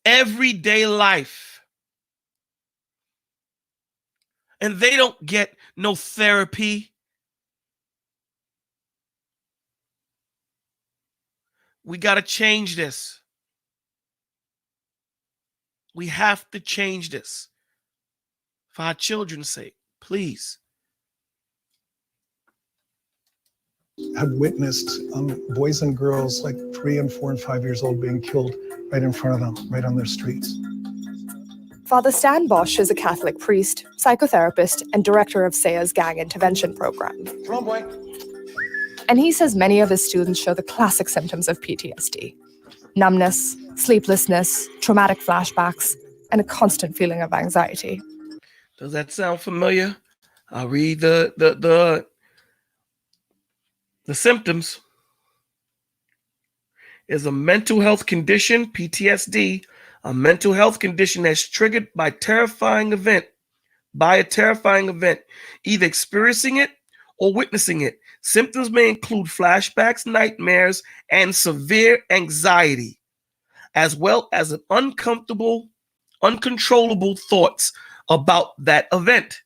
everyday life. And they don't get no therapy. We got to change this. We have to change this for our children's sake, please. Have witnessed boys and girls like 3 and 4 and 5 years old being killed right in front of them, right on their streets. Father Stan Bosch is a Catholic priest, psychotherapist, and director of SAYA's gang intervention program. Come on, boy. And he says many of his students show the classic symptoms of PTSD: numbness, sleeplessness, traumatic flashbacks, and a constant feeling of anxiety. Does that sound familiar? I'll read the symptoms. Is a mental health condition, PTSD, a mental health condition that's triggered by a terrifying event, either experiencing it or witnessing it. Symptoms may include flashbacks, nightmares, and severe anxiety, as well as uncontrollable thoughts about that event.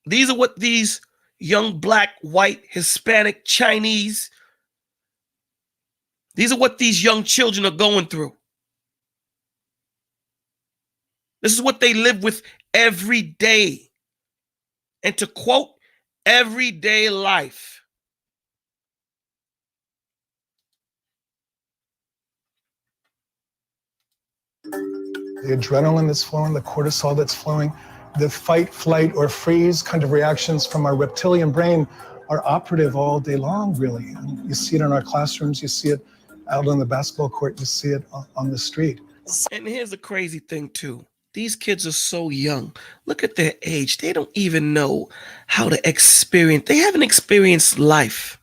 These are what these young black, white, Hispanic, Chinese, these are what these young children are going through. This is what they live with every day. And to quote, everyday life. The adrenaline that's flowing, the cortisol that's flowing, the fight, flight, or freeze kind of reactions from our reptilian brain are operative all day long, really. And you see it in our classrooms, you see it out on the basketball court, you see it on the street. And here's the crazy thing, too. These kids are so young. Look at their age. They don't even know how to experience. They haven't experienced life.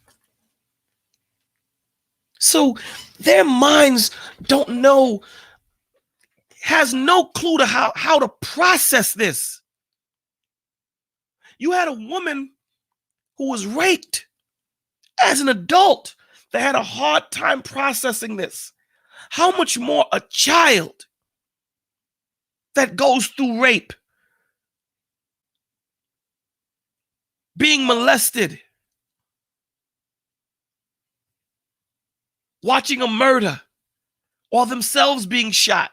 So their minds don't know, has no clue to how to process this. You had a woman who was raped as an adult that had a hard time processing this. How much more a child that goes through rape, being molested, watching a murder, or themselves being shot.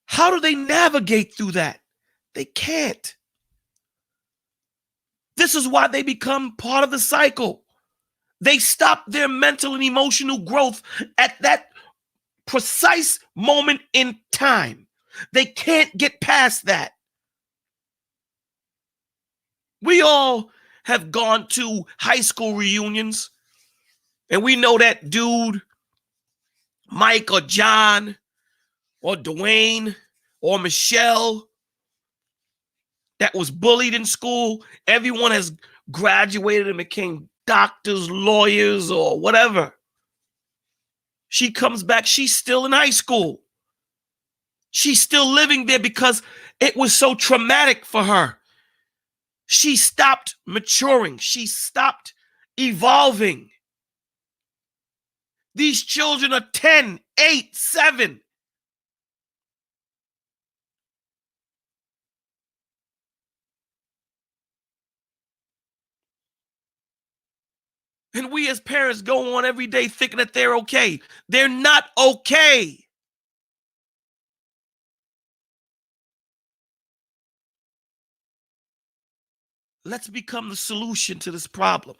How do they navigate through that? They can't. This is why they become part of the cycle. They stop their mental and emotional growth at that precise moment in time. They can't get past that. We all have gone to high school reunions, and we know that dude, Mike or John or Dwayne or Michelle, that was bullied in school. Everyone has graduated and became doctors, lawyers, or whatever. She comes back, she's still in high school. She's still living there because it was so traumatic for her. She stopped maturing. She stopped evolving. These children are 10, 8, 7. And we as parents go on every day thinking that they're okay. They're not okay. Let's become the solution to this problem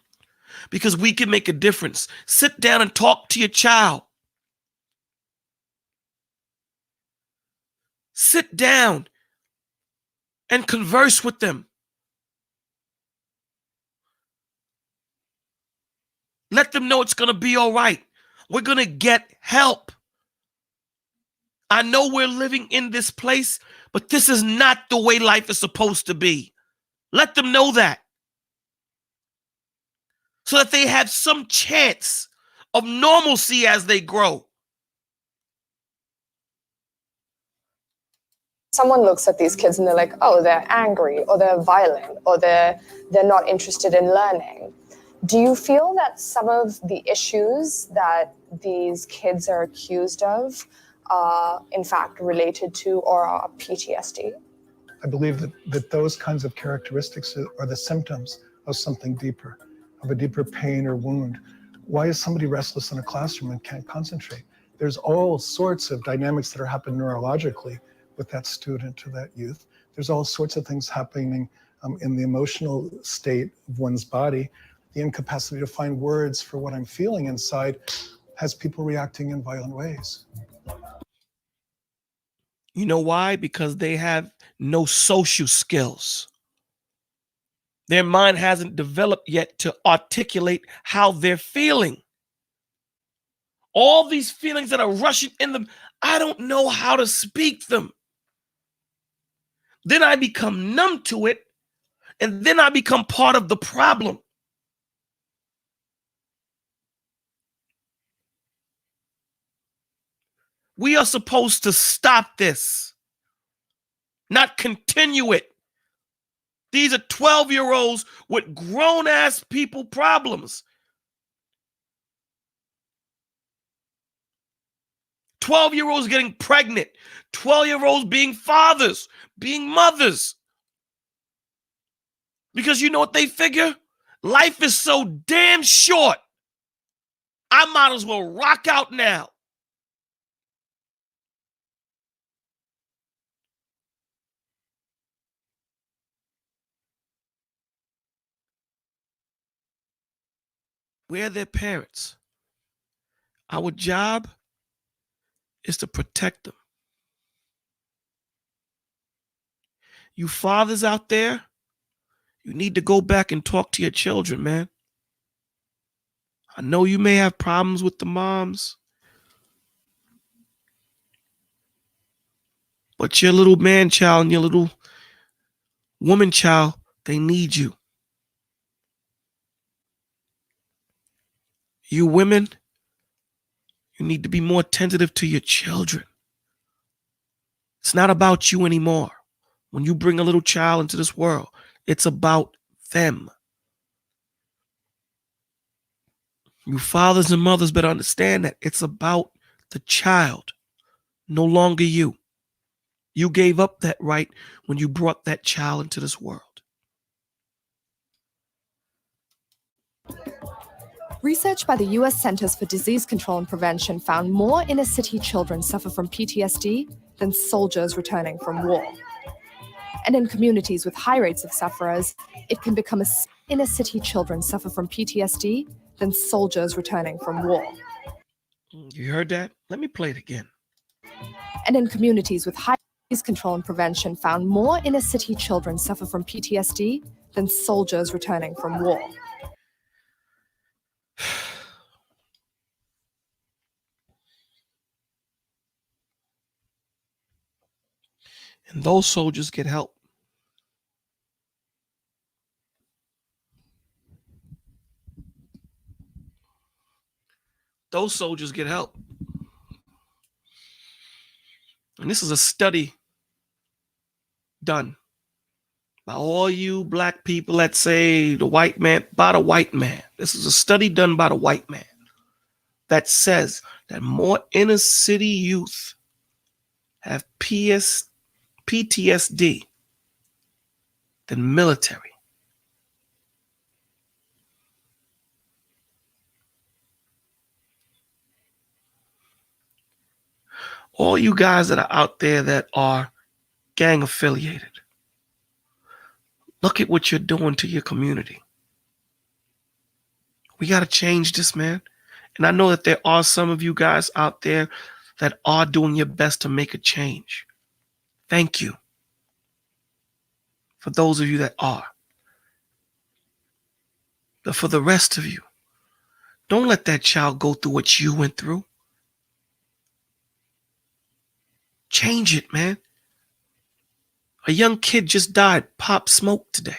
because we can make a difference. Sit down and talk to your child. Sit down and converse with them. Let them know it's going to be all right. We're going to get help. I know we're living in this place, but this is not the way life is supposed to be. Let them know that, so that they have some chance of normalcy as they grow. Someone looks at these kids and they're like, oh, they're angry or they're violent or they're not interested in learning. Do you feel that some of the issues that these kids are accused of are in fact related to or are PTSD? I believe that those kinds of characteristics are the symptoms of something deeper, of a deeper pain or wound. Why is somebody restless in a classroom and can't concentrate? There's all sorts of dynamics that are happening neurologically with that student or that youth. There's all sorts of things happening in the emotional state of one's body. The incapacity to find words for what I'm feeling inside has people reacting in violent ways. You know why? Because they have no social skills. Their mind hasn't developed yet to articulate how they're feeling. All these feelings that are rushing in them, I don't know how to speak them. Then I become numb to it, and then I become part of the problem. We are supposed to stop this, not continue it. These are 12-year-olds with grown-ass people problems. 12-year-olds getting pregnant. 12-year-olds being fathers, being mothers. Because you know what they figure? Life is so damn short. I might as well rock out now. We're their parents. Our job is to protect them. You fathers out there, you need to go back and talk to your children, man. I know you may have problems with the moms, but your little man child and your little woman child, they need you. You women, you need to be more attentive to your children. It's not about you anymore. When you bring a little child into this world, it's about them. You fathers and mothers better understand that it's about the child, no longer you. You gave up that right when you brought that child into this world. Research by the US Centers for Disease Control and Prevention found more inner city children suffer from PTSD than soldiers returning from war. And in communities with high rates of sufferers, it can become inner city children suffer from PTSD than soldiers returning from war. You heard that? Let me play it again. And in communities with high disease control and prevention found more inner city children suffer from PTSD than soldiers returning from war. And those soldiers get help. Those soldiers get help. And this is a study done by all you black people that say the white man, by the white man. This is a study done by the white man that says that more inner city youth have PTSD than military. All you guys that are out there that are gang affiliated, look at what you're doing to your community. We got to change this, man. And I know that there are some of you guys out there that are doing your best to make a change. Thank you. For those of you that are. But for the rest of you, don't let that child go through what you went through. Change it, man. A young kid just died, Pop Smoke, today.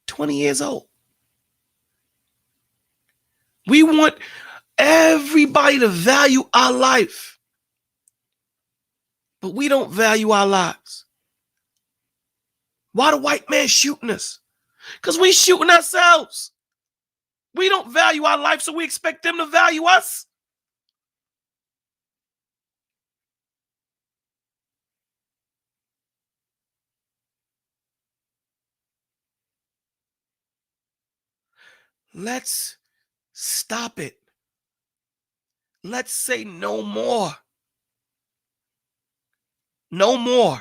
20 years old. We want everybody to value our life. But we don't value our lives. Why the white man shooting us? Because we shooting ourselves. We don't value our life, so we expect them to value us. Let's stop it. Let's say no more. No more.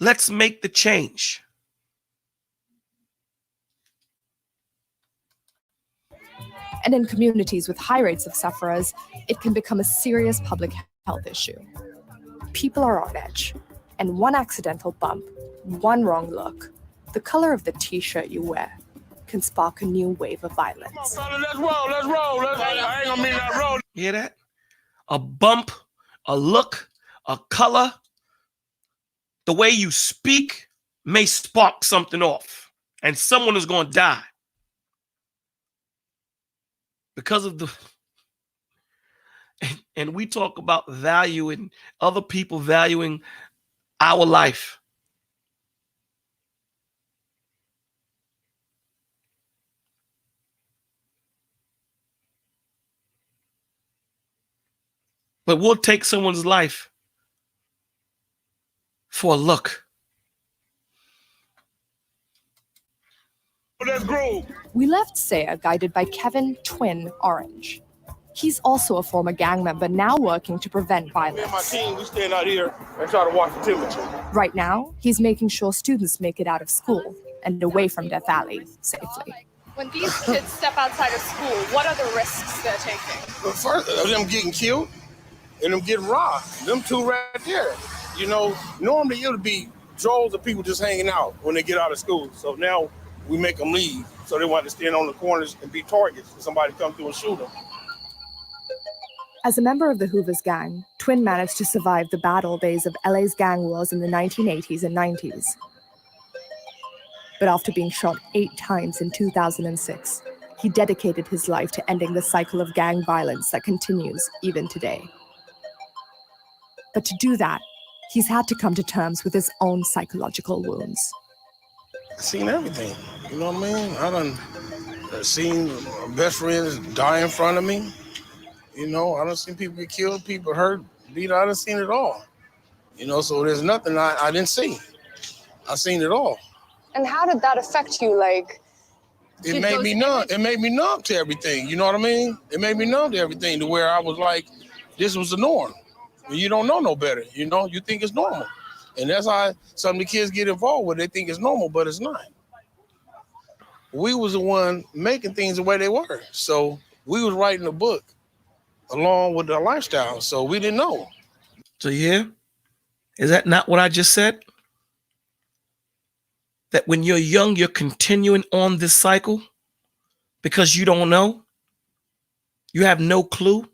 Let's make the change. And in communities with high rates of sufferers, it can become a serious public health issue. People are on edge, and one accidental bump, one wrong look, the color of the t-shirt you wear, can spark a new wave of violence. Let's roll. I ain't gonna mean that roll. You hear that? A bump, a look, a color, the way you speak may spark something off, and someone is going to die because of the. And we talk about value and other people valuing our life. But we'll take someone's life for a look. Let's groove. We left Sayre guided by Kevin Twin Orange. He's also a former gang member now working to prevent Me and my violence. team, we stand out here and try to watch the temperature. Right now, he's making sure students make it out of school and away from Death Alley safely. When these kids step outside of school, what are the risks they're taking? But first, of them getting killed and them getting robbed. Them two right there. You know, normally it would be droves of people just hanging out when they get out of school. So now we make them leave. So they want to stand on the corners and be targets if somebody come through and shoot them. As a member of the Hoover's gang, Twin managed to survive the bad old days of LA's gang wars in the 1980s and 90s. But after being shot 8 times in 2006, he dedicated his life to ending the cycle of gang violence that continues even today. But to do that, he's had to come to terms with his own psychological wounds. I've seen everything. You know what I mean? I done seen best friends die in front of me. You know, I done seen people get killed, people hurt, beat. I done seen it all. You know, so there's nothing I didn't see. I seen it all. And how did that affect you? Like, It made me numb. It made me numb to everything. You know what I mean? It made me numb to everything to where I was like, this was the norm. You don't know no better. You know, you think it's normal. And that's how some of the kids get involved with. They think it's normal, but it's not. We was the one making things the way they were. So we was writing the book along with the lifestyle. So we didn't know. So yeah, Is that not what I just said? That when you're young, you're continuing on this cycle because you don't know? You have no clue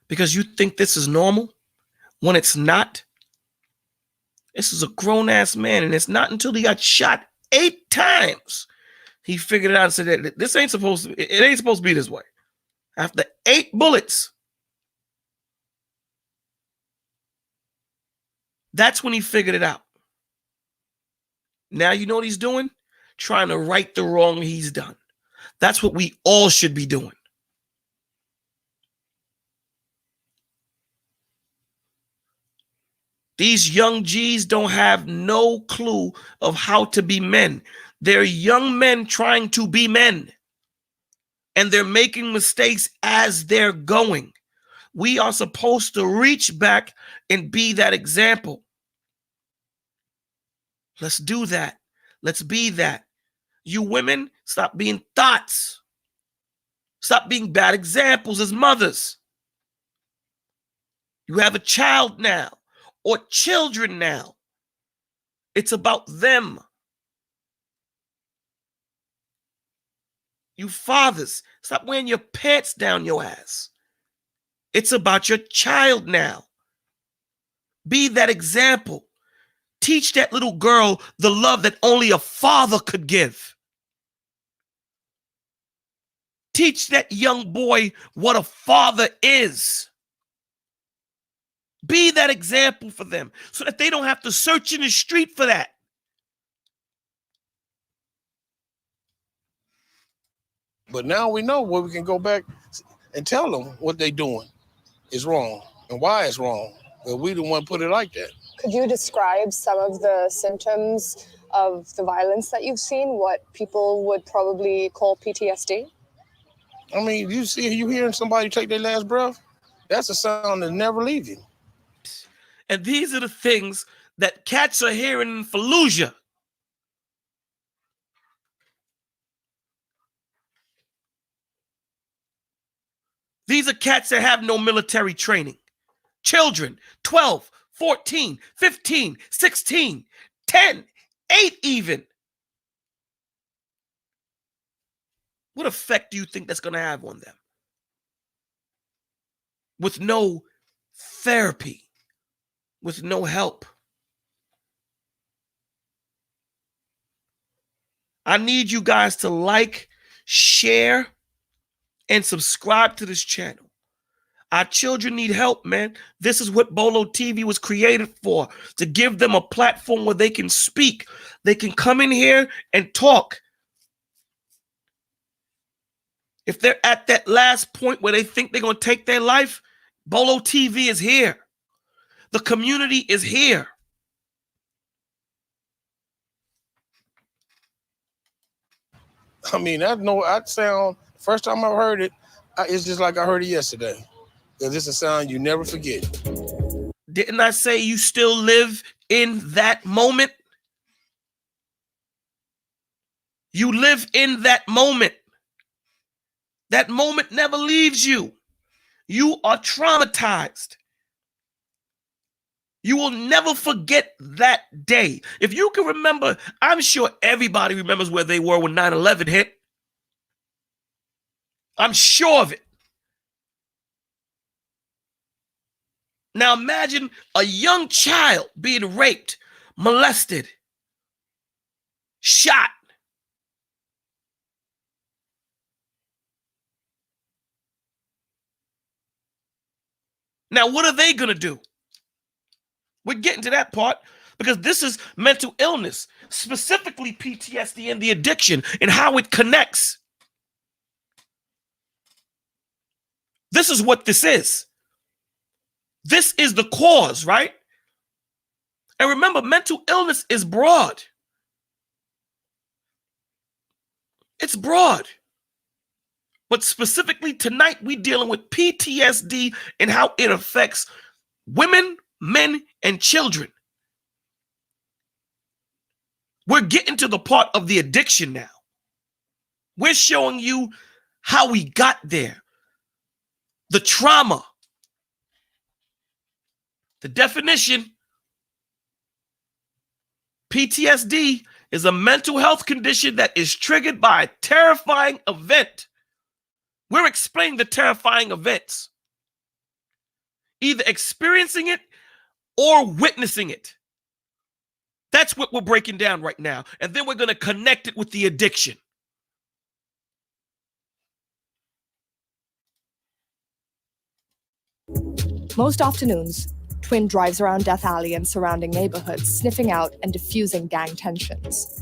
because you think this is normal when it's not? This is a grown-ass man, and it's not until he got shot 8 times he figured it out and said that this ain't supposed to, it ain't supposed to be this way. After 8 bullets, that's when he figured it out. Now you know what he's doing? Trying to right the wrong he's done. That's what we all should be doing. These young G's don't have no clue of how to be men. They're young men trying to be men. And they're making mistakes as they're going. We are supposed to reach back and be that example. Let's do that. Let's be that. You women, stop being thoughts. Stop being bad examples as mothers. You have a child now or children now. It's about them. You fathers, stop wearing your pants down your ass. It's about your child now. Be that example. Teach that little girl the love that only a father could give. Teach that young boy what a father is. Be that example for them so that they don't have to search in the street for that. But now we know where we can go back and tell them what they're doing is wrong and why it's wrong. But we the one put it like that. Could you describe some of the symptoms of the violence that you've seen, what people would probably call PTSD? I mean, you hearing somebody take their last breath? That's a sound that never leaves you. And these are the things that cats are hearing in Fallujah. These are cats that have no military training. Children, 12, 14, 15, 16, 10, 8 even. What effect do you think that's going to have on them? With no therapy, with no help. I need you guys to like, share, and subscribe to this channel. Our children need help, man. This is what Bolo TV was created for, to give them a platform where they can speak. They can come in here and talk. If they're at that last point where they think they're going to take their life, Bolo TV is here. The community is here. I mean, that sound, first time I heard it, it's just like I heard it yesterday. Because it's a sound you never forget. Didn't I say you still live in that moment? You live in that moment. That moment never leaves you. You are traumatized. You will never forget that day. If you can remember, I'm sure everybody remembers where they were when 9/11 hit. I'm sure of it. Now imagine a young child being raped, molested, shot. Now what are they going to do? We're getting to that part because this is mental illness, specifically PTSD and the addiction and how it connects. This is what this is. This is the cause, right? And remember, mental illness is broad. It's broad. But specifically tonight, we're dealing with PTSD and how it affects women, men, and children. We're getting to the part of the addiction now. We're showing you how we got there. The trauma. The definition, PTSD is a mental health condition that is triggered by a terrifying event. We're explaining the terrifying events, either experiencing it or witnessing it. That's what we're breaking down right now. And then we're going to connect it with the addiction. Most afternoons, Twin drives around Death Alley and surrounding neighborhoods, sniffing out and diffusing gang tensions.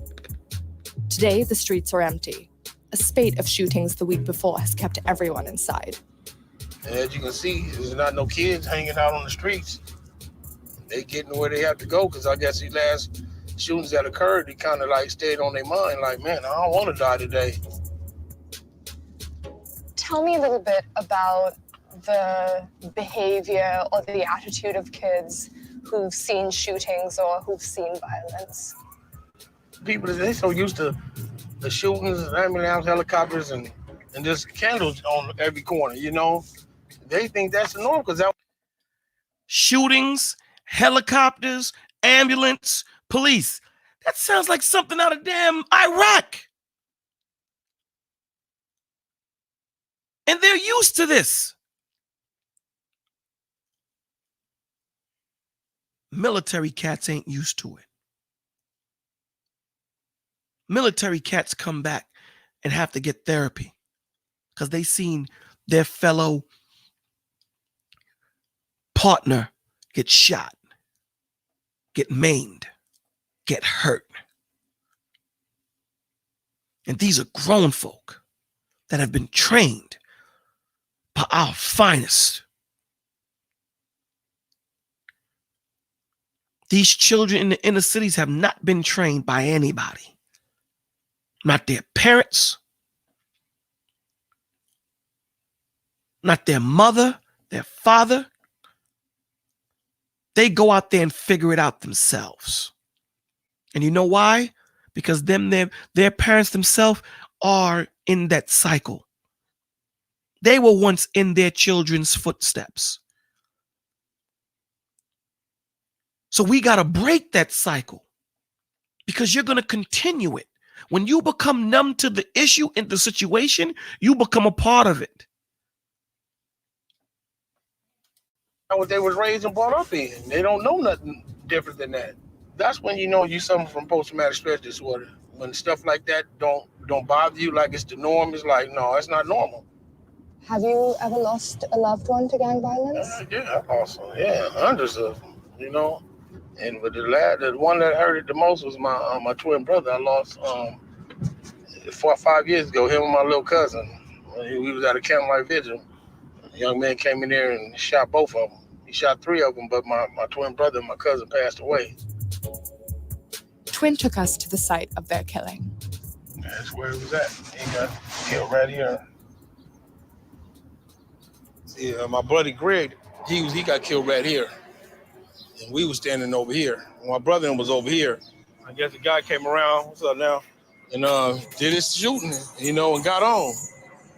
Today, the streets are empty. A spate of shootings the week before has kept everyone inside. And as you can see, there's not no kids hanging out on the streets. They getting where they have to go, because I guess these last shootings that occurred, they kind of like stayed on their mind, like, man, I don't want to die today. Tell me a little bit about the behavior or the attitude of kids who've seen shootings or who've seen violence. People, they so used to the shootings and ambulance helicopters and just candles on every corner, you know. They think that's the norm, because that shootings, helicopters, ambulance, police. That sounds like something out of damn Iraq. And they're used to this. Military cats ain't used to it. Military cats come back and have to get therapy because they seen their fellow partner get shot, get maimed, get hurt. And these are grown folk that have been trained by our finest. These children in the inner cities have not been trained by anybody. Not their parents, not their mother, their father. They go out there and figure it out themselves. And you know why? Because their parents themselves are in that cycle. They were once in their children's footsteps. So we got to break that cycle, because you're going to continue it. When you become numb to the issue and the situation, you become a part of it. what they was raised and brought up in. They don't know nothing different than that. That's when you know you suffer from post-traumatic stress disorder. When stuff like that don't bother you like it's the norm, it's like, no, it's not normal. Have you ever lost a loved one to gang violence? Yeah, also, yeah, hundreds of them, you know. And with the one that hurt it the most was my twin brother. I lost 4 or 5 years ago. Him and my little cousin. We was at a candlelight vigil. A young man came in there and shot both of them. He shot 3 of them, but my twin brother and my cousin passed away. Twin took us to the site of their killing. That's where it was at. He got killed right here. See, my buddy Greg, he got killed right here. And we was standing over here. My brother was over here. I guess the guy came around, what's up now? And did his shooting, you know, and got on.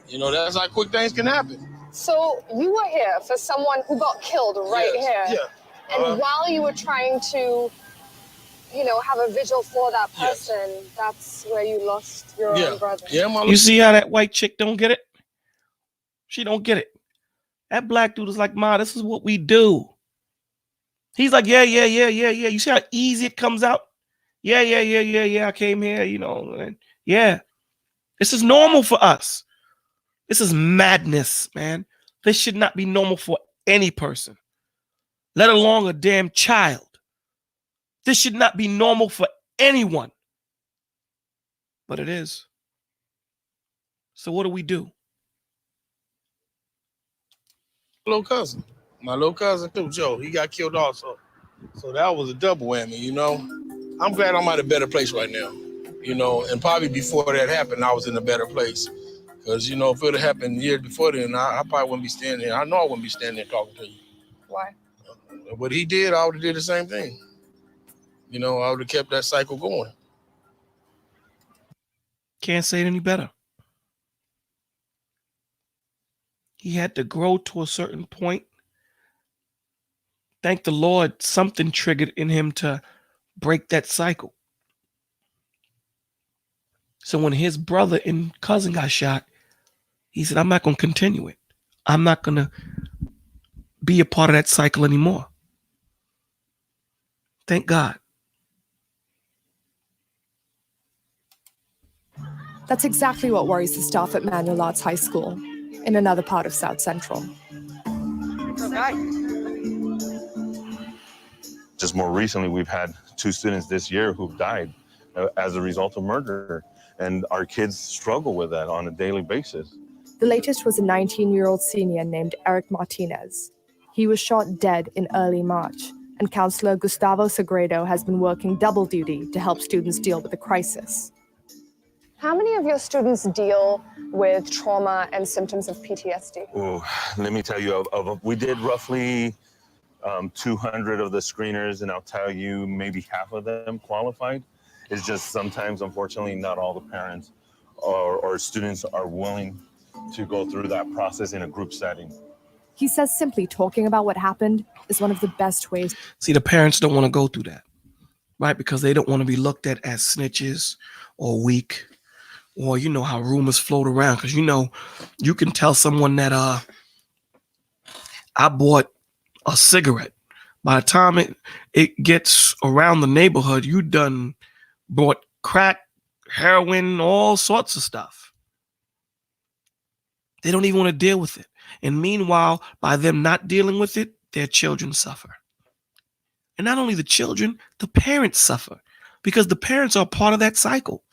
You know, that's how quick things can happen. So you were here for someone who got killed right here. Yeah. And while you were trying to, you know, have a vigil for that person, that's where you lost your own brother. Yeah, you see how that white chick don't get it? She don't get it. That black dude is like, Ma, this is what we do. He's like, yeah. You see how easy it comes out? Yeah. I came here, you know. And yeah. This is normal for us. This is madness, man. This should not be normal for any person, let alone a damn child. This should not be normal for anyone. But it is. So what do? My little cousin too, Joe. He got killed also. So that was a double whammy, you know. I'm glad I'm at a better place right now, you know. And probably before that happened, I was in a better place. Because, you know, if it would have happened years before then, I probably wouldn't be standing here. I know I wouldn't be standing there talking to you. Why? What he did, I would have did the same thing. You know, I would have kept that cycle going. Can't say it any better. He had to grow to a certain point. Thank the Lord, something triggered in him to break that cycle. So when his brother and cousin got shot, he said, I'm not going to continue it. I'm not going to be a part of that cycle anymore. Thank God. That's exactly what worries the staff at Manual Arts High School in another part of South Central. Just more recently, we've had 2 students this year who've died as a result of murder. And our kids struggle with that on a daily basis. The latest was a 19-year-old senior named Eric Martinez. He was shot dead in early March, and counselor Gustavo Sagredo has been working double duty to help students deal with the crisis. How many of your students deal with trauma and symptoms of PTSD? Oh, let me tell you, we did roughly 200 of the screeners, and I'll tell you maybe half of them qualified. It's just sometimes, unfortunately, not all the parents or students are willing to go through that process in a group setting. He says simply talking about what happened is one of the best ways. See, the parents don't want to go through that, right? Because they don't want to be looked at as snitches or weak, or you know how rumors float around. Because you can tell someone that I bought a cigarette. By the time it gets around the neighborhood, you done bought crack, heroin, all sorts of stuff. They don't even want to deal with it. And meanwhile, by them not dealing with it, their children suffer. And not only the children, the parents suffer, because the parents are part of that cycle.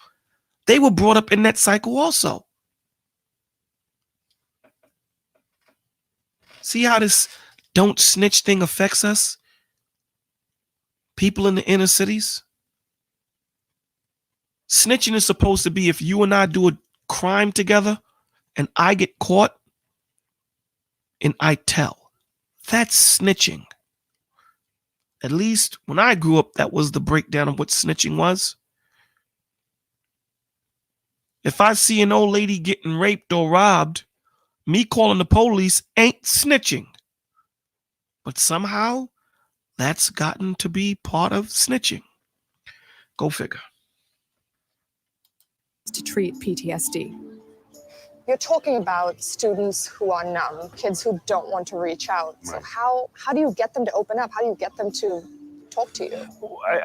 They were brought up in that cycle also. See how this don't snitch thing affects us? People in the inner cities. Snitching is supposed to be if you and I do a crime together and I get caught and I tell. That's snitching. At least when I grew up, that was the breakdown of what snitching was. If I see an old lady getting raped or robbed, me calling the police ain't snitching. But somehow, that's gotten to be part of snitching. Go figure. To treat PTSD. You're talking about students who are numb, kids who don't want to reach out. Right. So how do you get them to open up? How do you get them to talk to you?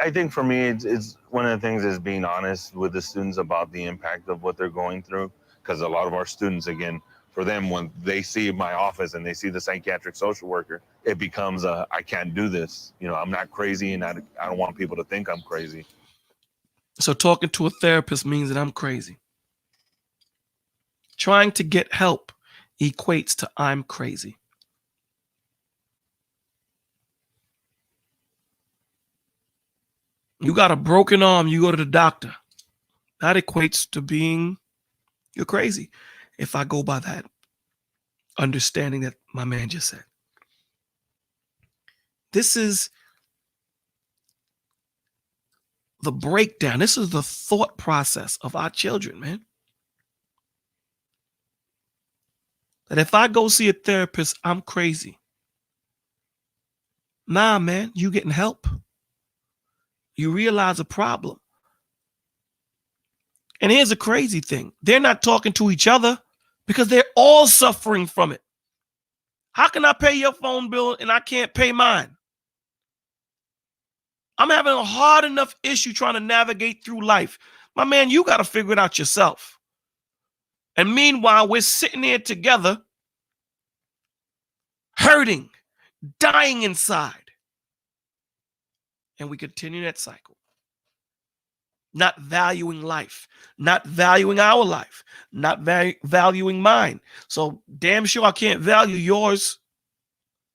I think for me, it's one of the things is being honest with the students about the impact of what they're going through. Because a lot of our students, again, for them, when they see my office and they see the psychiatric social worker, it becomes I can't do this. I'm not crazy, and I don't want people to think I'm crazy. So talking to a therapist means that I'm crazy. Trying to get help equates to I'm crazy. You got a broken arm, you go to the doctor. That equates to being you're crazy. If I go by that understanding that my man just said. This is the breakdown. This is the thought process of our children, man. That if I go see a therapist, I'm crazy. Nah, man, you getting help. You realize a problem. And here's a crazy thing. They're not talking to each other because they're all suffering from it. How can I pay your phone bill and I can't pay mine? I'm having a hard enough issue trying to navigate through life. My man, you got to figure it out yourself. And meanwhile, we're sitting here together, hurting, dying inside. And we continue that cycle. Not valuing life, not valuing our life, not valuing mine. So damn sure I can't value yours.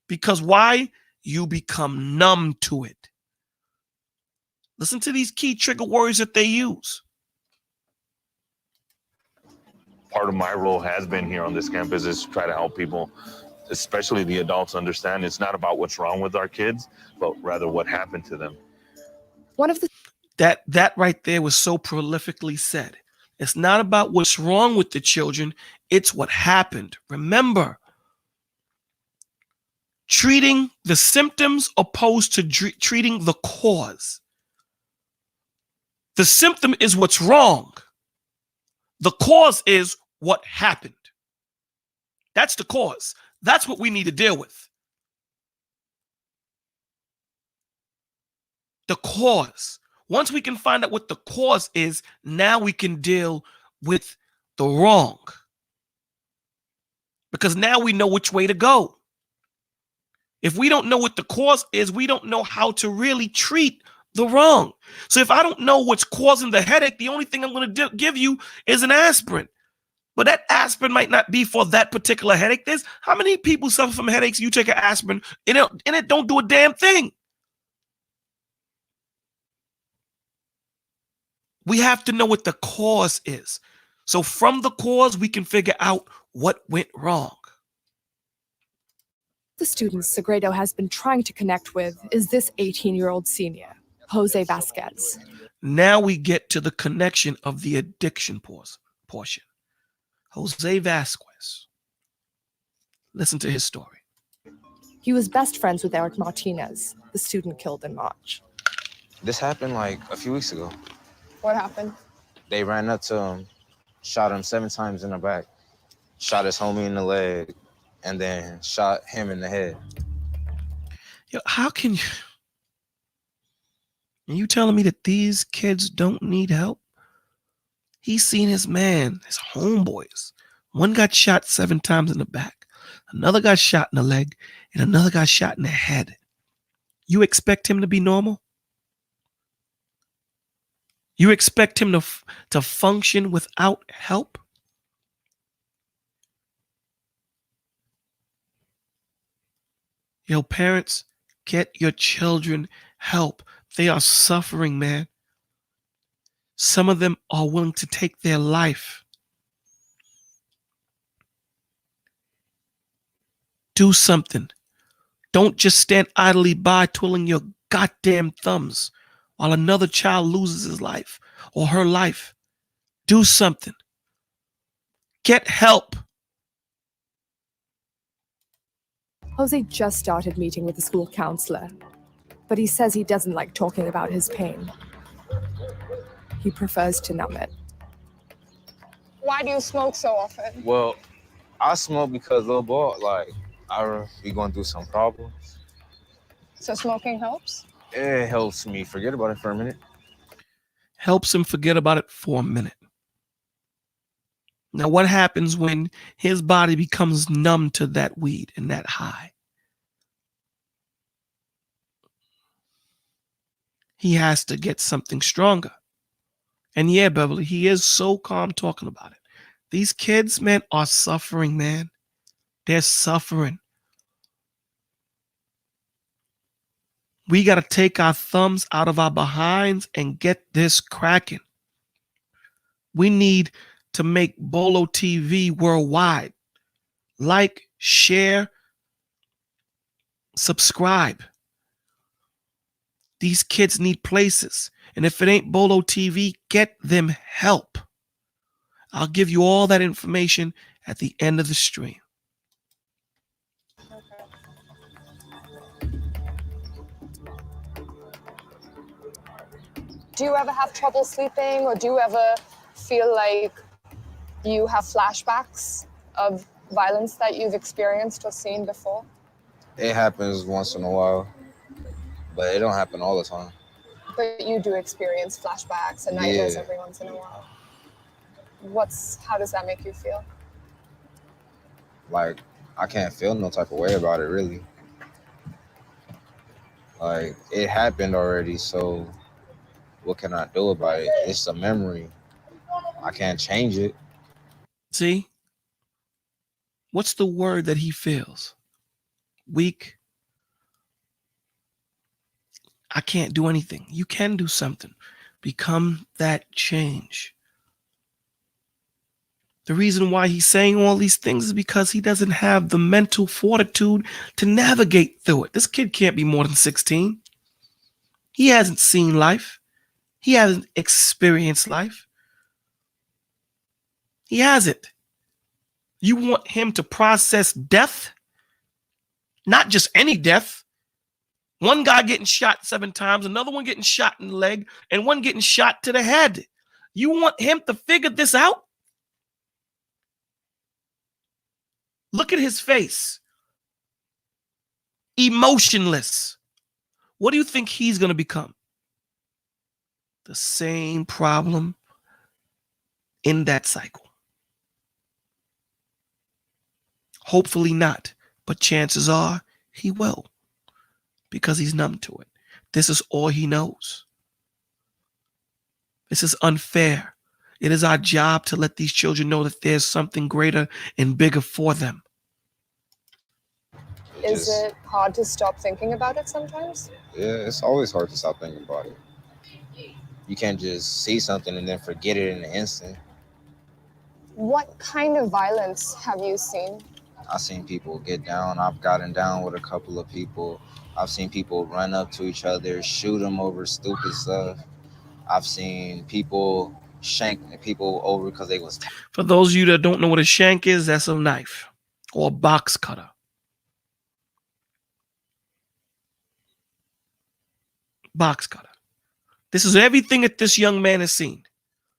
Because why? You become numb to it. Listen to these key trigger words that they use. Part of my role has been here on this campus is to try to help people, especially the adults, understand it's not about what's wrong with our kids, but rather what happened to them. One of the That right there was so prolifically said. It's not about what's wrong with the children, it's what happened. Remember, treating the symptoms opposed to treating the cause. The symptom is what's wrong. The cause is what happened. That's the cause. That's what we need to deal with. The cause. Once we can find out what the cause is, now we can deal with the wrong. Because now we know which way to go. If we don't know what the cause is, we don't know how to really treat the wrong. So if I don't know what's causing the headache, the only thing I'm going to give you is an aspirin. But that aspirin might not be for that particular headache. There's how many people suffer from headaches? You take an aspirin and it don't do a damn thing. We have to know what the cause is. So from the cause, we can figure out what went wrong. The students Segredo has been trying to connect with is this 18-year-old senior, Jose Vasquez. Now we get to the connection of the addiction portion. Jose Vasquez. Listen to his story. He was best friends with Eric Martinez, the student killed in March. This happened like a few weeks ago. What happened? They ran up to him, shot him 7 times in the back, shot his homie in the leg, and then shot him in the head. Yo, how can you... Are you telling me that these kids don't need help? He's seen his man, his homeboys. One got shot 7 times in the back. Another got shot in the leg. And another got shot in the head. You expect him to be normal? You expect him to function without help? Yo, parents, get your children help. They are suffering, man. Some of them are willing to take their life. Do something. Don't just stand idly by twiddling your goddamn thumbs while another child loses his life or her life. Do something. Get help. Jose just started meeting with the school counselor, but he says he doesn't like talking about his pain. He prefers to numb it. Why do you smoke so often? Well, I smoke because little boy, like, I be going through some problems. So smoking helps? It helps me forget about it for a minute. Helps him forget about it for a minute. Now, what happens when his body becomes numb to that weed and that high? He has to get something stronger. And yeah, Beverly, he is so calm talking about it. These kids, man, are suffering, man. They're suffering. We got to take our thumbs out of our behinds and get this cracking. We need to make Bolo TV worldwide. Like, share, subscribe. These kids need places. And if it ain't Bolo TV, get them help. I'll give you all that information at the end of the stream. Do you ever have trouble sleeping, or do you ever feel like you have flashbacks of violence that you've experienced or seen before? It happens once in a while, but it don't happen all the time. But you do experience flashbacks and nightmares every once in a while. How does that make you feel? Like, I can't feel no type of way about it, really. Like, it happened already, so what can I do about it? It's a memory. I can't change it. See? What's the word that he feels? Weak. I can't do anything. You can do something. Become that change. The reason why he's saying all these things is because he doesn't have the mental fortitude to navigate through it. This kid can't be more than 16. He hasn't seen life. He hasn't experienced life. He hasn't. You want him to process death? Not just any death. One guy getting shot 7 times, another one getting shot in the leg, and one getting shot to the head. You want him to figure this out? Look at his face. Emotionless. What do you think he's going to become? The same problem in that cycle. Hopefully not, but chances are he will, because he's numb to it. This is all he knows. This is unfair. It is our job to let these children know that there's something greater and bigger for them. Is it hard to stop thinking about it sometimes? Yeah, it's always hard to stop thinking about it. You can't just see something and then forget it in an instant. What kind of violence have you seen? I've seen people get down. I've gotten down with a couple of people. I've seen people run up to each other, shoot them over stupid stuff. I've seen people shank people over because they was. For those of you that don't know what a shank is, that's a knife or a box cutter. Box cutter. This is everything that this young man has seen.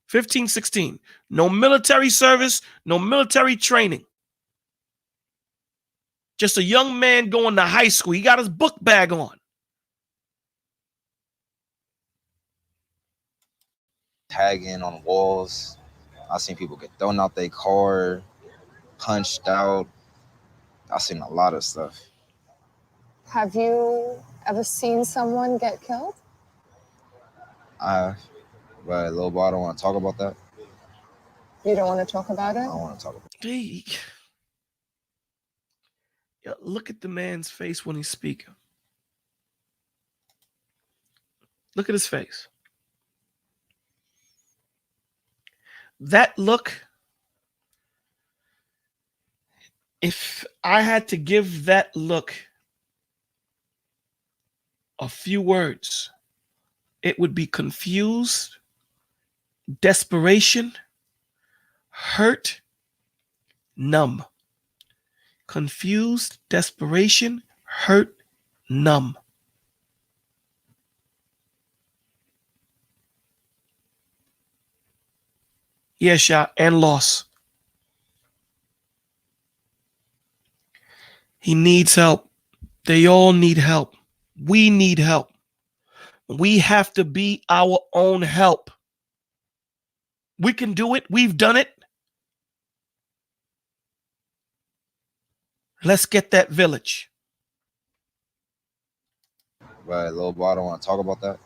15, 16. No military service, no military training. Just a young man going to high school. He got his book bag on. Tagging on walls. I've seen people get thrown out their car, punched out. I've seen a lot of stuff. Have you ever seen someone get killed? But Lil Bo, I don't want to talk about that. You don't want to talk about it? I don't want to talk about it. Look at the man's face when he's speaking. Look at his face. That look, if I had to give that look a few words, it would be confused, desperation, hurt, numb. Confused, desperation, hurt, numb. Yeah, shot and loss. He needs help. They all need help. We need help. We have to be our own help. We can do it. We've done it. Let's get that village. But Lil Bo, I don't want to talk about that.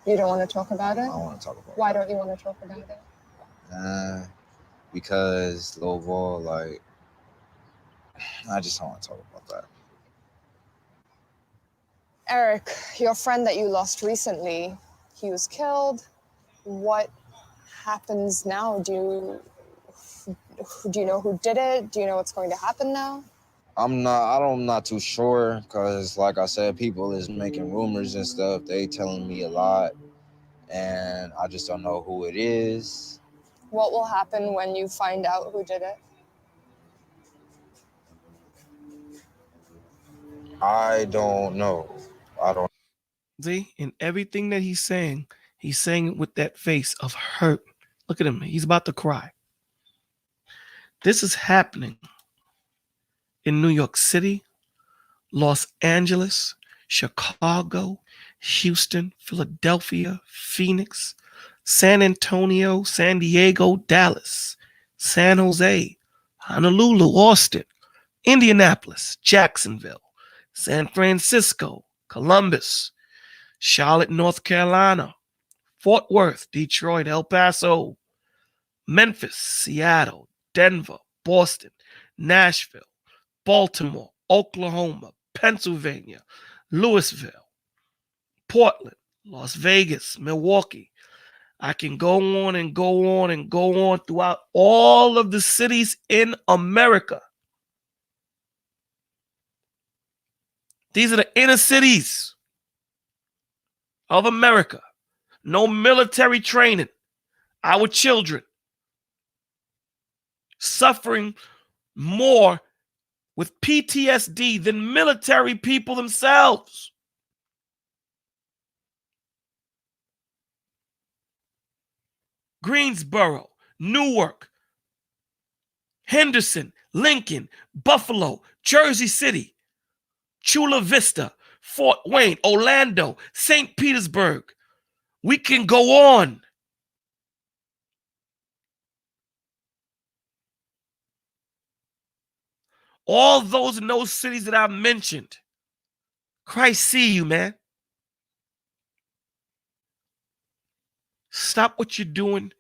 You don't want to talk about it? I don't want to talk about it. Why don't you want to talk about it? Because Lil Bo, like, I just don't want to talk about that. Eric, your friend that you lost recently, he was killed. What happens now? Do you know who did it? Do you know what's going to happen now? I'm not too sure, because like I said, people is making rumors and stuff. They telling me a lot, and I just don't know who it is. What will happen when you find out who did it? I don't know. I don't. See, in everything that he's saying it with that face of hurt. Look at him. He's about to cry. This is happening in New York City, Los Angeles, Chicago, Houston, Philadelphia, Phoenix, San Antonio, San Diego, Dallas, San Jose, Honolulu, Austin, Indianapolis, Jacksonville, San Francisco, Columbus, Charlotte, North Carolina, Fort Worth, Detroit, El Paso, Memphis, Seattle, Denver, Boston, Nashville, Baltimore, Oklahoma, Pennsylvania, Louisville, Portland, Las Vegas, Milwaukee. I can go on and go on and go on throughout all of the cities in America. These are the inner cities of America. No military training. Our children suffering more with PTSD than military people themselves. Greensboro, Newark, Henderson, Lincoln, Buffalo, Jersey City, Chula Vista, Fort Wayne, Orlando, St. Petersburg. We can go on. All those in those cities that I mentioned. Christ see you, man. Stop what you're doing and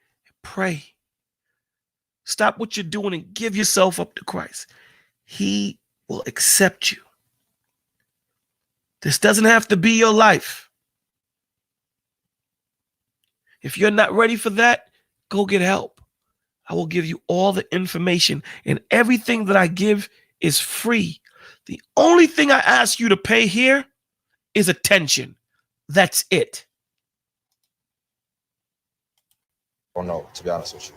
pray. Stop what you're doing and give yourself up to Christ. He will accept you. This doesn't have to be your life. If you're not ready for that, go get help. I will give you all the information, and everything that I give is free. The only thing I ask you to pay here is attention. That's it. Or no, to be honest with you.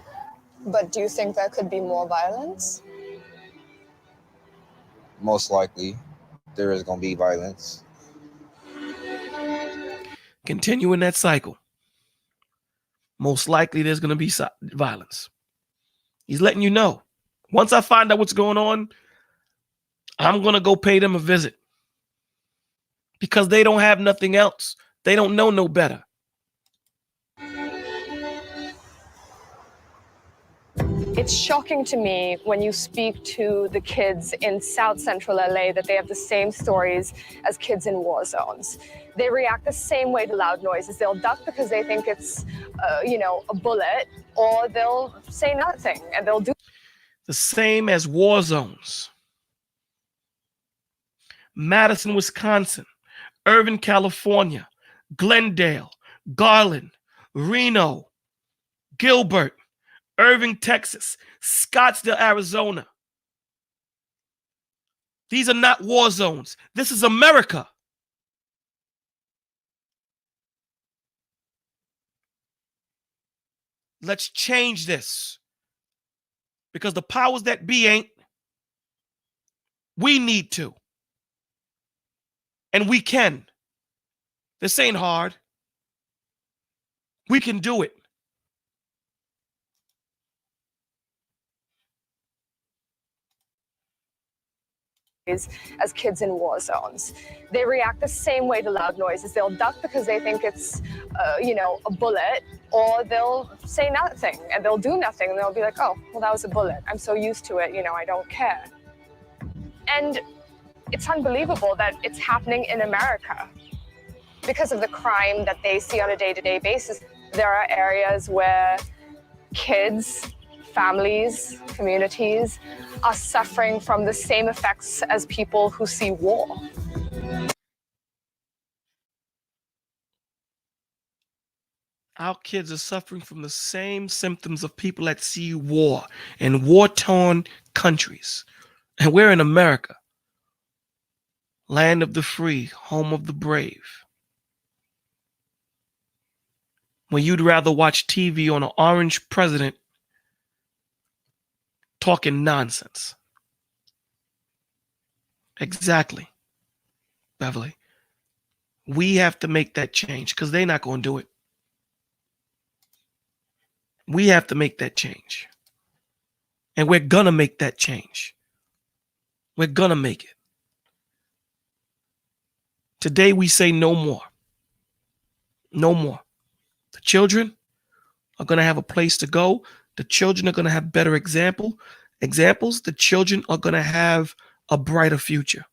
But do you think there could be more violence? Most likely, there is going to be violence. Continue in that cycle. Most likely there's going to be violence. He's letting you know. Once I find out what's going on, I'm going to go pay them a visit. Because they don't have nothing else. They don't know no better. It's shocking to me when you speak to the kids in South Central LA that they have the same stories as kids in war zones. They react the same way to loud noises. They'll duck because they think it's, a bullet, or they'll say nothing and they'll do the same as war zones. Madison, Wisconsin, Irvine, California, Glendale, Garland, Reno, Gilbert, Irving, Texas, Scottsdale, Arizona. These are not war zones. This is America. Let's change this. Because the powers that be ain't. We need to. And we can. This ain't hard. We can do it. as kids in war zones. They react the same way to loud noises. They'll duck because they think it's, a bullet, or they'll say nothing and they'll do nothing and they'll be like, oh, well, that was a bullet. I'm so used to it, I don't care. And it's unbelievable that it's happening in America because of the crime that they see on a day-to-day basis. There are areas where kids, families, communities are suffering from the same effects as people who see war. Our kids are suffering from the same symptoms of people that see war in war-torn countries. And we're in America, land of the free, home of the brave. When you'd rather watch TV on an orange president talking nonsense. Exactly, Beverly. We have to make that change because they're not going to do it. We have to make that change. And we're going to make that change. We're going to make it. Today we say no more. No more. The children are going to have a place to go. The children are going to have better examples. The children are going to have a brighter future.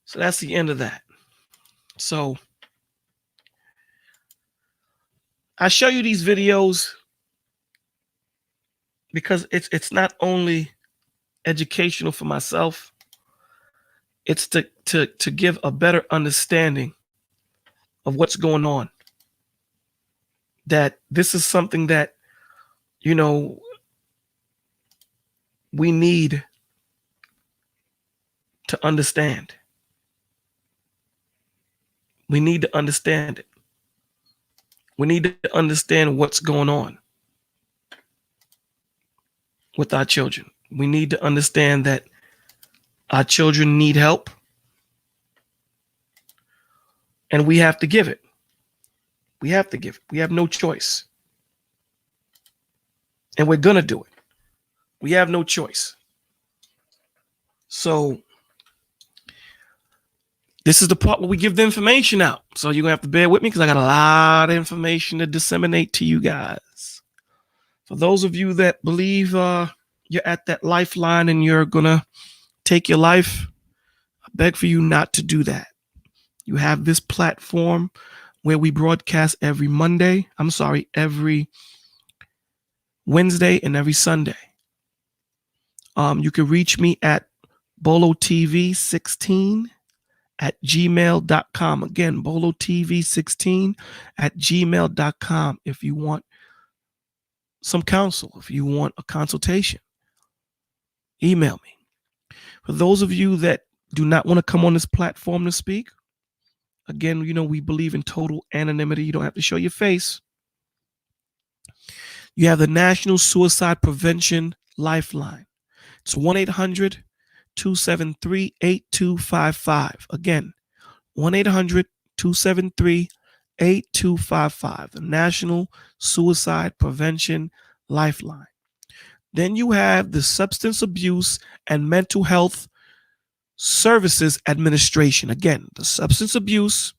So that's the end of that. So I show you these videos because it's not only educational for myself, it's to give a better understanding of what's going on. That this is something that, we need to understand. We need to understand it. We need to understand what's going on with our children. We need to understand that our children need help. And we have to give it. We have to give it. We have no choice. And we're going to do it. We have no choice. So this is the part where we give the information out. So you're going to have to bear with me because I got a lot of information to disseminate to you guys. For those of you that believe you're at that lifeline and you're going to take your life, I beg for you not to do that. You have this platform where we broadcast every Wednesday and every Sunday. You can reach me at bolotv16@gmail.com. Again, bolotv16@gmail.com if you want some counsel, if you want a consultation. Email me. For those of you that do not want to come on this platform to speak, again, we believe in total anonymity. You don't have to show your face. You have the National Suicide Prevention Lifeline. It's 1-800-273-8255. Again, 1-800-273-8255. The National Suicide Prevention Lifeline. Then you have the Substance Abuse and Mental Health Services Administration. Again, the Substance Abuse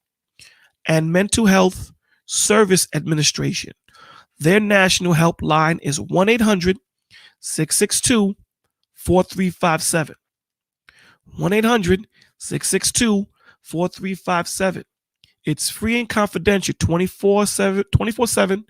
and Mental Health Service Administration. Their national helpline is 1-800-662-4357. 1-800-662-4357. It's free and confidential 24/7,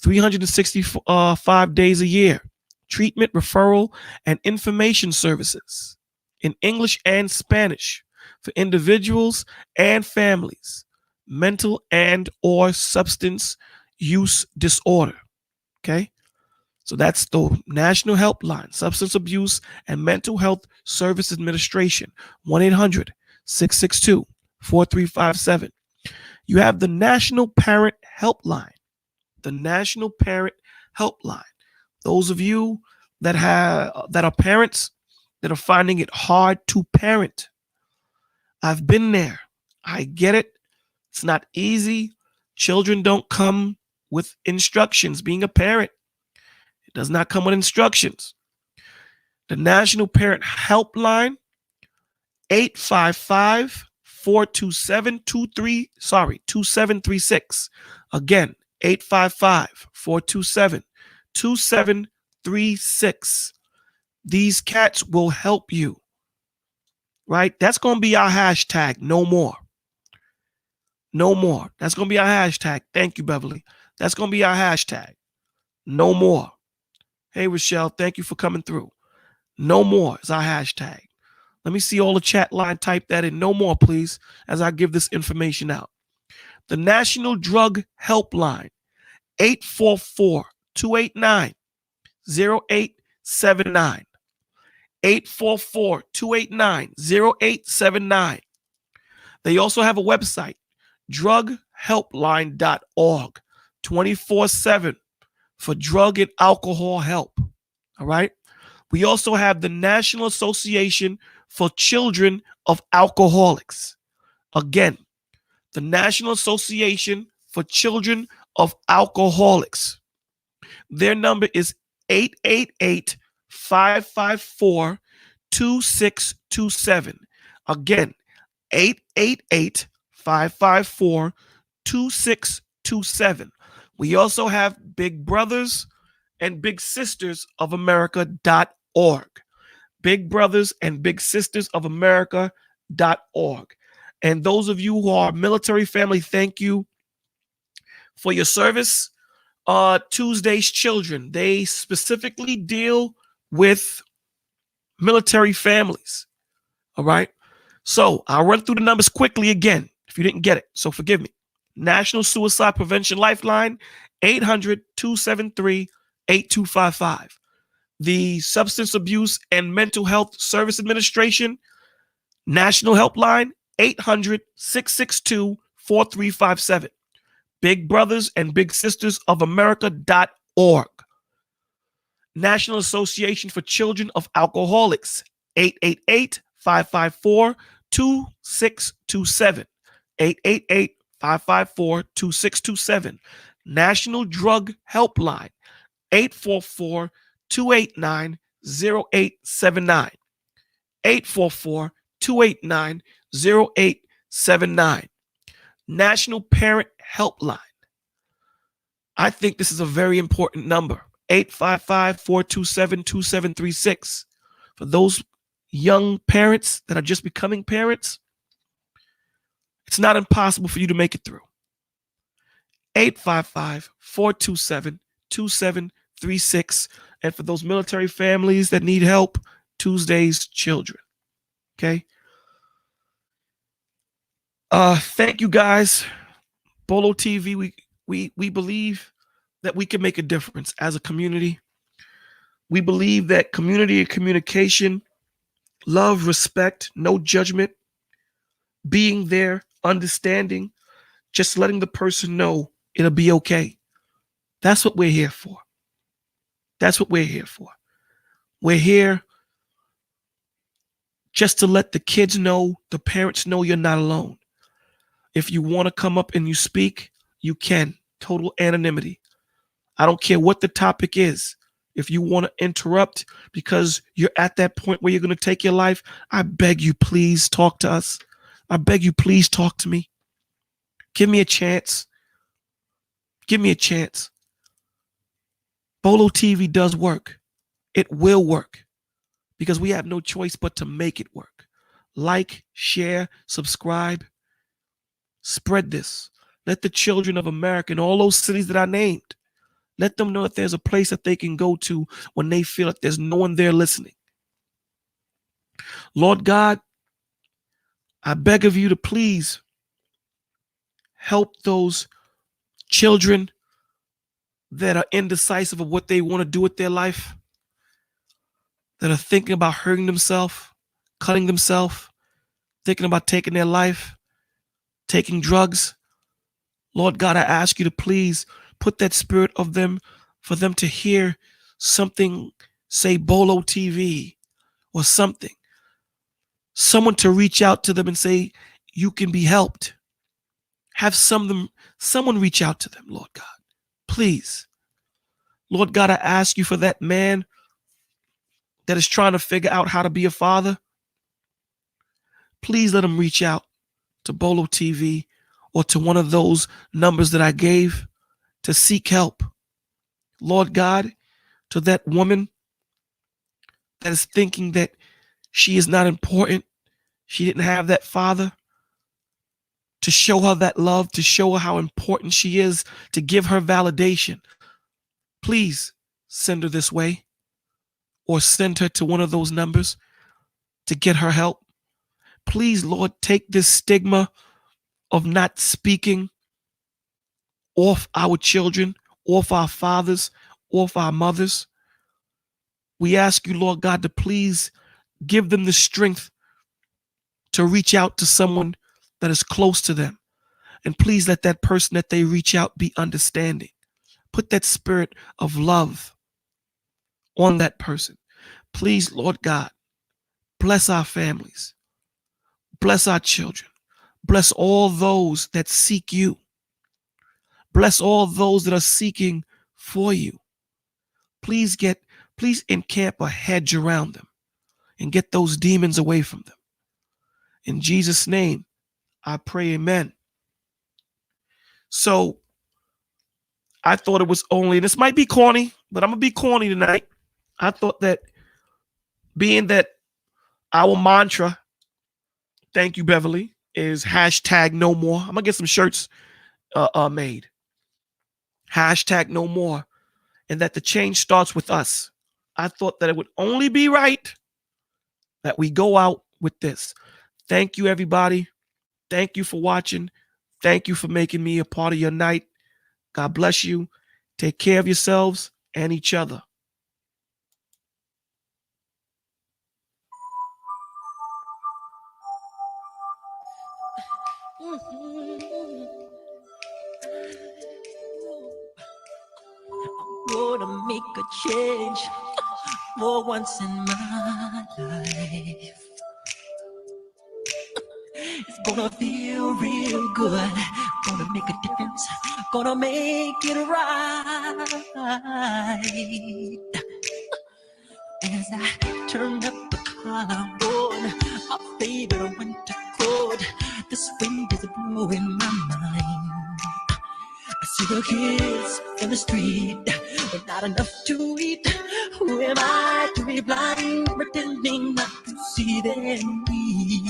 365 days a year. Treatment, referral, and information services in English and Spanish for individuals and families, mental and or substance use disorder. Okay? So that's the National Helpline, Substance Abuse and Mental Health Service Administration, 1-800-662-4357. You have the National Parent Helpline, the National Parent Helpline. Those of you that are parents that are finding it hard to parent. I've been there. I get it. It's not easy. Children don't come with instructions. Being a parent, it does not come with instructions. The National Parent Helpline, 855-427-2736. Again, 855-427-2736. These cats will help you, right? That's going to be our hashtag, no more. No more. That's going to be our hashtag. Thank you, Beverly. That's going to be our hashtag, no more. Hey, Rochelle, thank you for coming through. No more is our hashtag. Let me see all the chat line. Type that in. No more, please, as I give this information out. The National Drug Helpline, 844-289-0879. 844-289-0879. They also have a website, drughelpline.org, 24/7 for drug and alcohol help. All right. We also have the National Association for Children of Alcoholics. Again, the National Association for Children of Alcoholics. Their number is 888-554-2627. Again, 888-554-2627. We also have Big Brothers and Big Sisters of America.org. Big Brothers and Big Sisters of America.org. And those of you who are military family, thank you for your service. Tuesday's Children, they specifically deal with military families. All right. So I'll run through the numbers quickly again if you didn't get it. So forgive me. National Suicide Prevention Lifeline, 800-273-8255. The Substance Abuse and Mental Health Service Administration, National Helpline, 800-662-4357. Big Brothers and Big Sisters of America.org. National Association for Children of Alcoholics, 888-554-2627. 554-2627. National Drug Helpline, 844-289-0879. 844-289-0879. National Parent Helpline. I think this is a very important number. 855-427-2736. For those young parents that are just becoming parents, it's not impossible for you to make it through. 855-427-2736. And for those military families that need help, Tuesday's Children. Okay. Thank you guys. Bolo TV, we believe that we can make a difference as a community. We believe that community and communication, love, respect, no judgment, being there, understanding, just letting the person know it'll be okay. That's what we're here for. That's what we're here for. We're here just to let the kids know, the parents know you're not alone. If you want to come up and you speak, you can. Total anonymity. I don't care what the topic is. If you want to interrupt because you're at that point where you're going to take your life, I beg you, please talk to us. I beg you, please talk to me. Give me a chance. Give me a chance. Bolo TV does work. It will work because we have no choice but to make it work. Like, share, subscribe, spread this. Let the children of America in all those cities that I named, let them know that there's a place that they can go to when they feel that there's no one there listening. Lord God, I beg of you to please help those children that are indecisive of what they want to do with their life, that are thinking about hurting themselves, cutting themselves, thinking about taking their life, taking drugs. Lord God, I ask you to please put that spirit of them for them to hear something, say Bolo TV or something. Someone to reach out to them and say, you can be helped. Have someone reach out to them, Lord God. Please. Lord God, I ask you for that man that is trying to figure out how to be a father. Please let him reach out to Bolo TV or to one of those numbers that I gave to seek help. Lord God, to that woman that is thinking that she is not important, she didn't have that father, to show her that love, to show her how important she is, to give her validation. Please send her this way or send her to one of those numbers to get her help. Please, Lord, take this stigma of not speaking off our children, off our fathers, off our mothers. We ask you, Lord God, to please give them the strength to reach out to someone that is close to them. And please let that person that they reach out be understanding. Put that spirit of love on that person. Please, Lord God, bless our families. Bless our children. Bless all those that seek you. Bless all those that are seeking for you. Please encamp a hedge around them and get those demons away from them. In Jesus' name, I pray, amen. So I thought it was only, this might be corny, but I'm going to be corny tonight. I thought that being that our mantra, thank you, Beverly, is hashtag no more. I'm going to get some shirts made. Hashtag no more. And that the change starts with us. I thought that it would only be right that we go out with this. Thank you, everybody. Thank you for watching. Thank you for making me a part of your night. God bless you. Take care of yourselves and each other. Gonna make a change for once in my life. It's gonna feel real good. Gonna make a difference. Gonna make it right. As I turn up the collarbone, my favorite winter coat, this wind is blowing my mind. I see the kids in the street, but not enough to eat. Who am I to be blind, pretending not to see their need?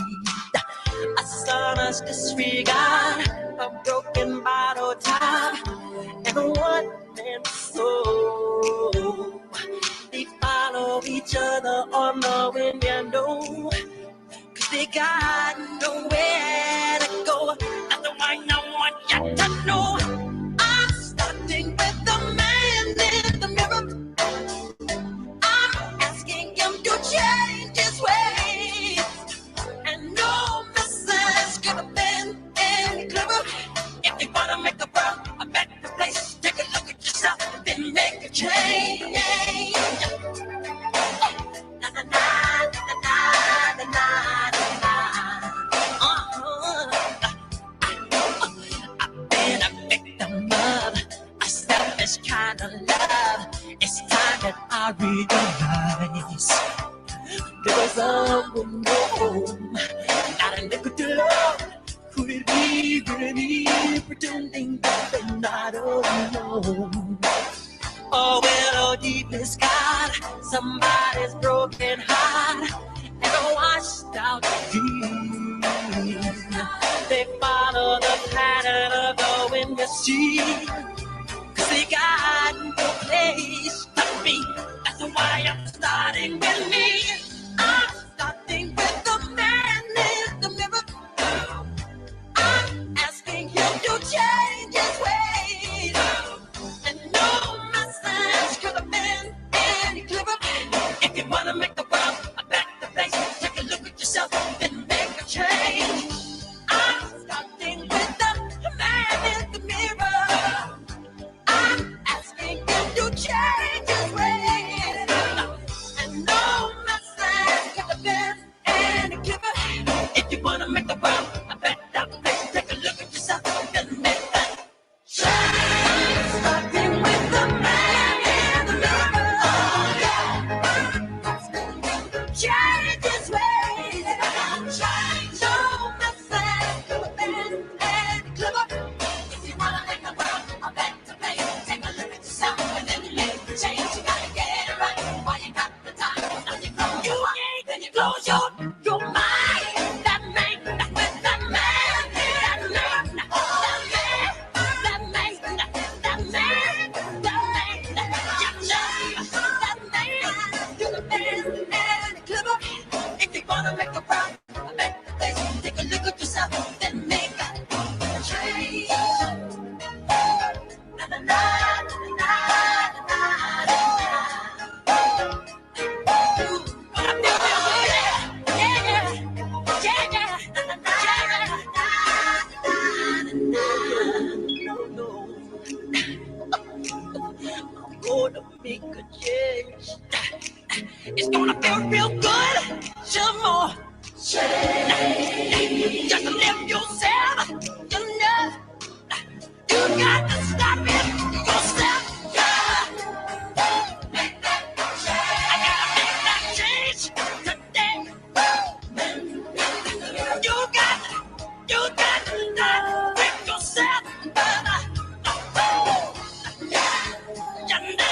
A sonorous disregard, a broken bottle top, and a one-man soul. They follow each other on the window, 'cause they got nowhere to go. That's the one I want you to know. I'm starting with the man in the mirror. I'm asking him to change his ways. And no message could have been any clearer. If you wanna make the world a better place, take a look at yourself and then make a change. Na na na na na na na na. I've been a victim of a selfish kind of love. It's time that I realize there was someone home, not a nickel to love. Could it be really pretending that they're not alone? Oh, well, oh, deep is God, somebody's broken heart, and a washed out dream. They follow the pattern of the wind you see, 'cause they got no place to be. That's why I'm starting with me. I'm starting with the man in the mirror. I'm asking him to change his ways. And no message could have been any clearer. If you wanna make the world a better place, take a look at yourself and make a change. I'm starting with the man in the mirror. I'm asking him to change his ways. And no message could have been any clearer. If you wanna make the world a better place, take a look at yourself and make that change. Starting with the man in the mirror. Change his ways. No message could have been any clearer. If you wanna make the world a better place, take a look at yourself and then make the change. You gotta get it right while you got the time. Now you close your eyes, then you close your mind. That man, that with that man, that man, that man, that man, that man, that man, that man, you're the man, and clever. If you wanna make the world a better place, take a look at yourself, then make a change. Na na na na na na gonna make a change. It's gonna feel real good. Some more change. Just live yourself. You know, you got to stop it yourself. Make that change. I gotta make that change today. You got to stop it yourself. You know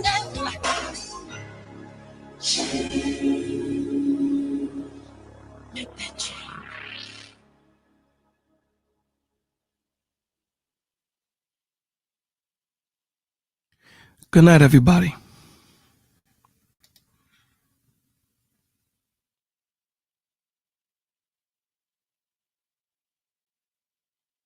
it. Good night, everybody.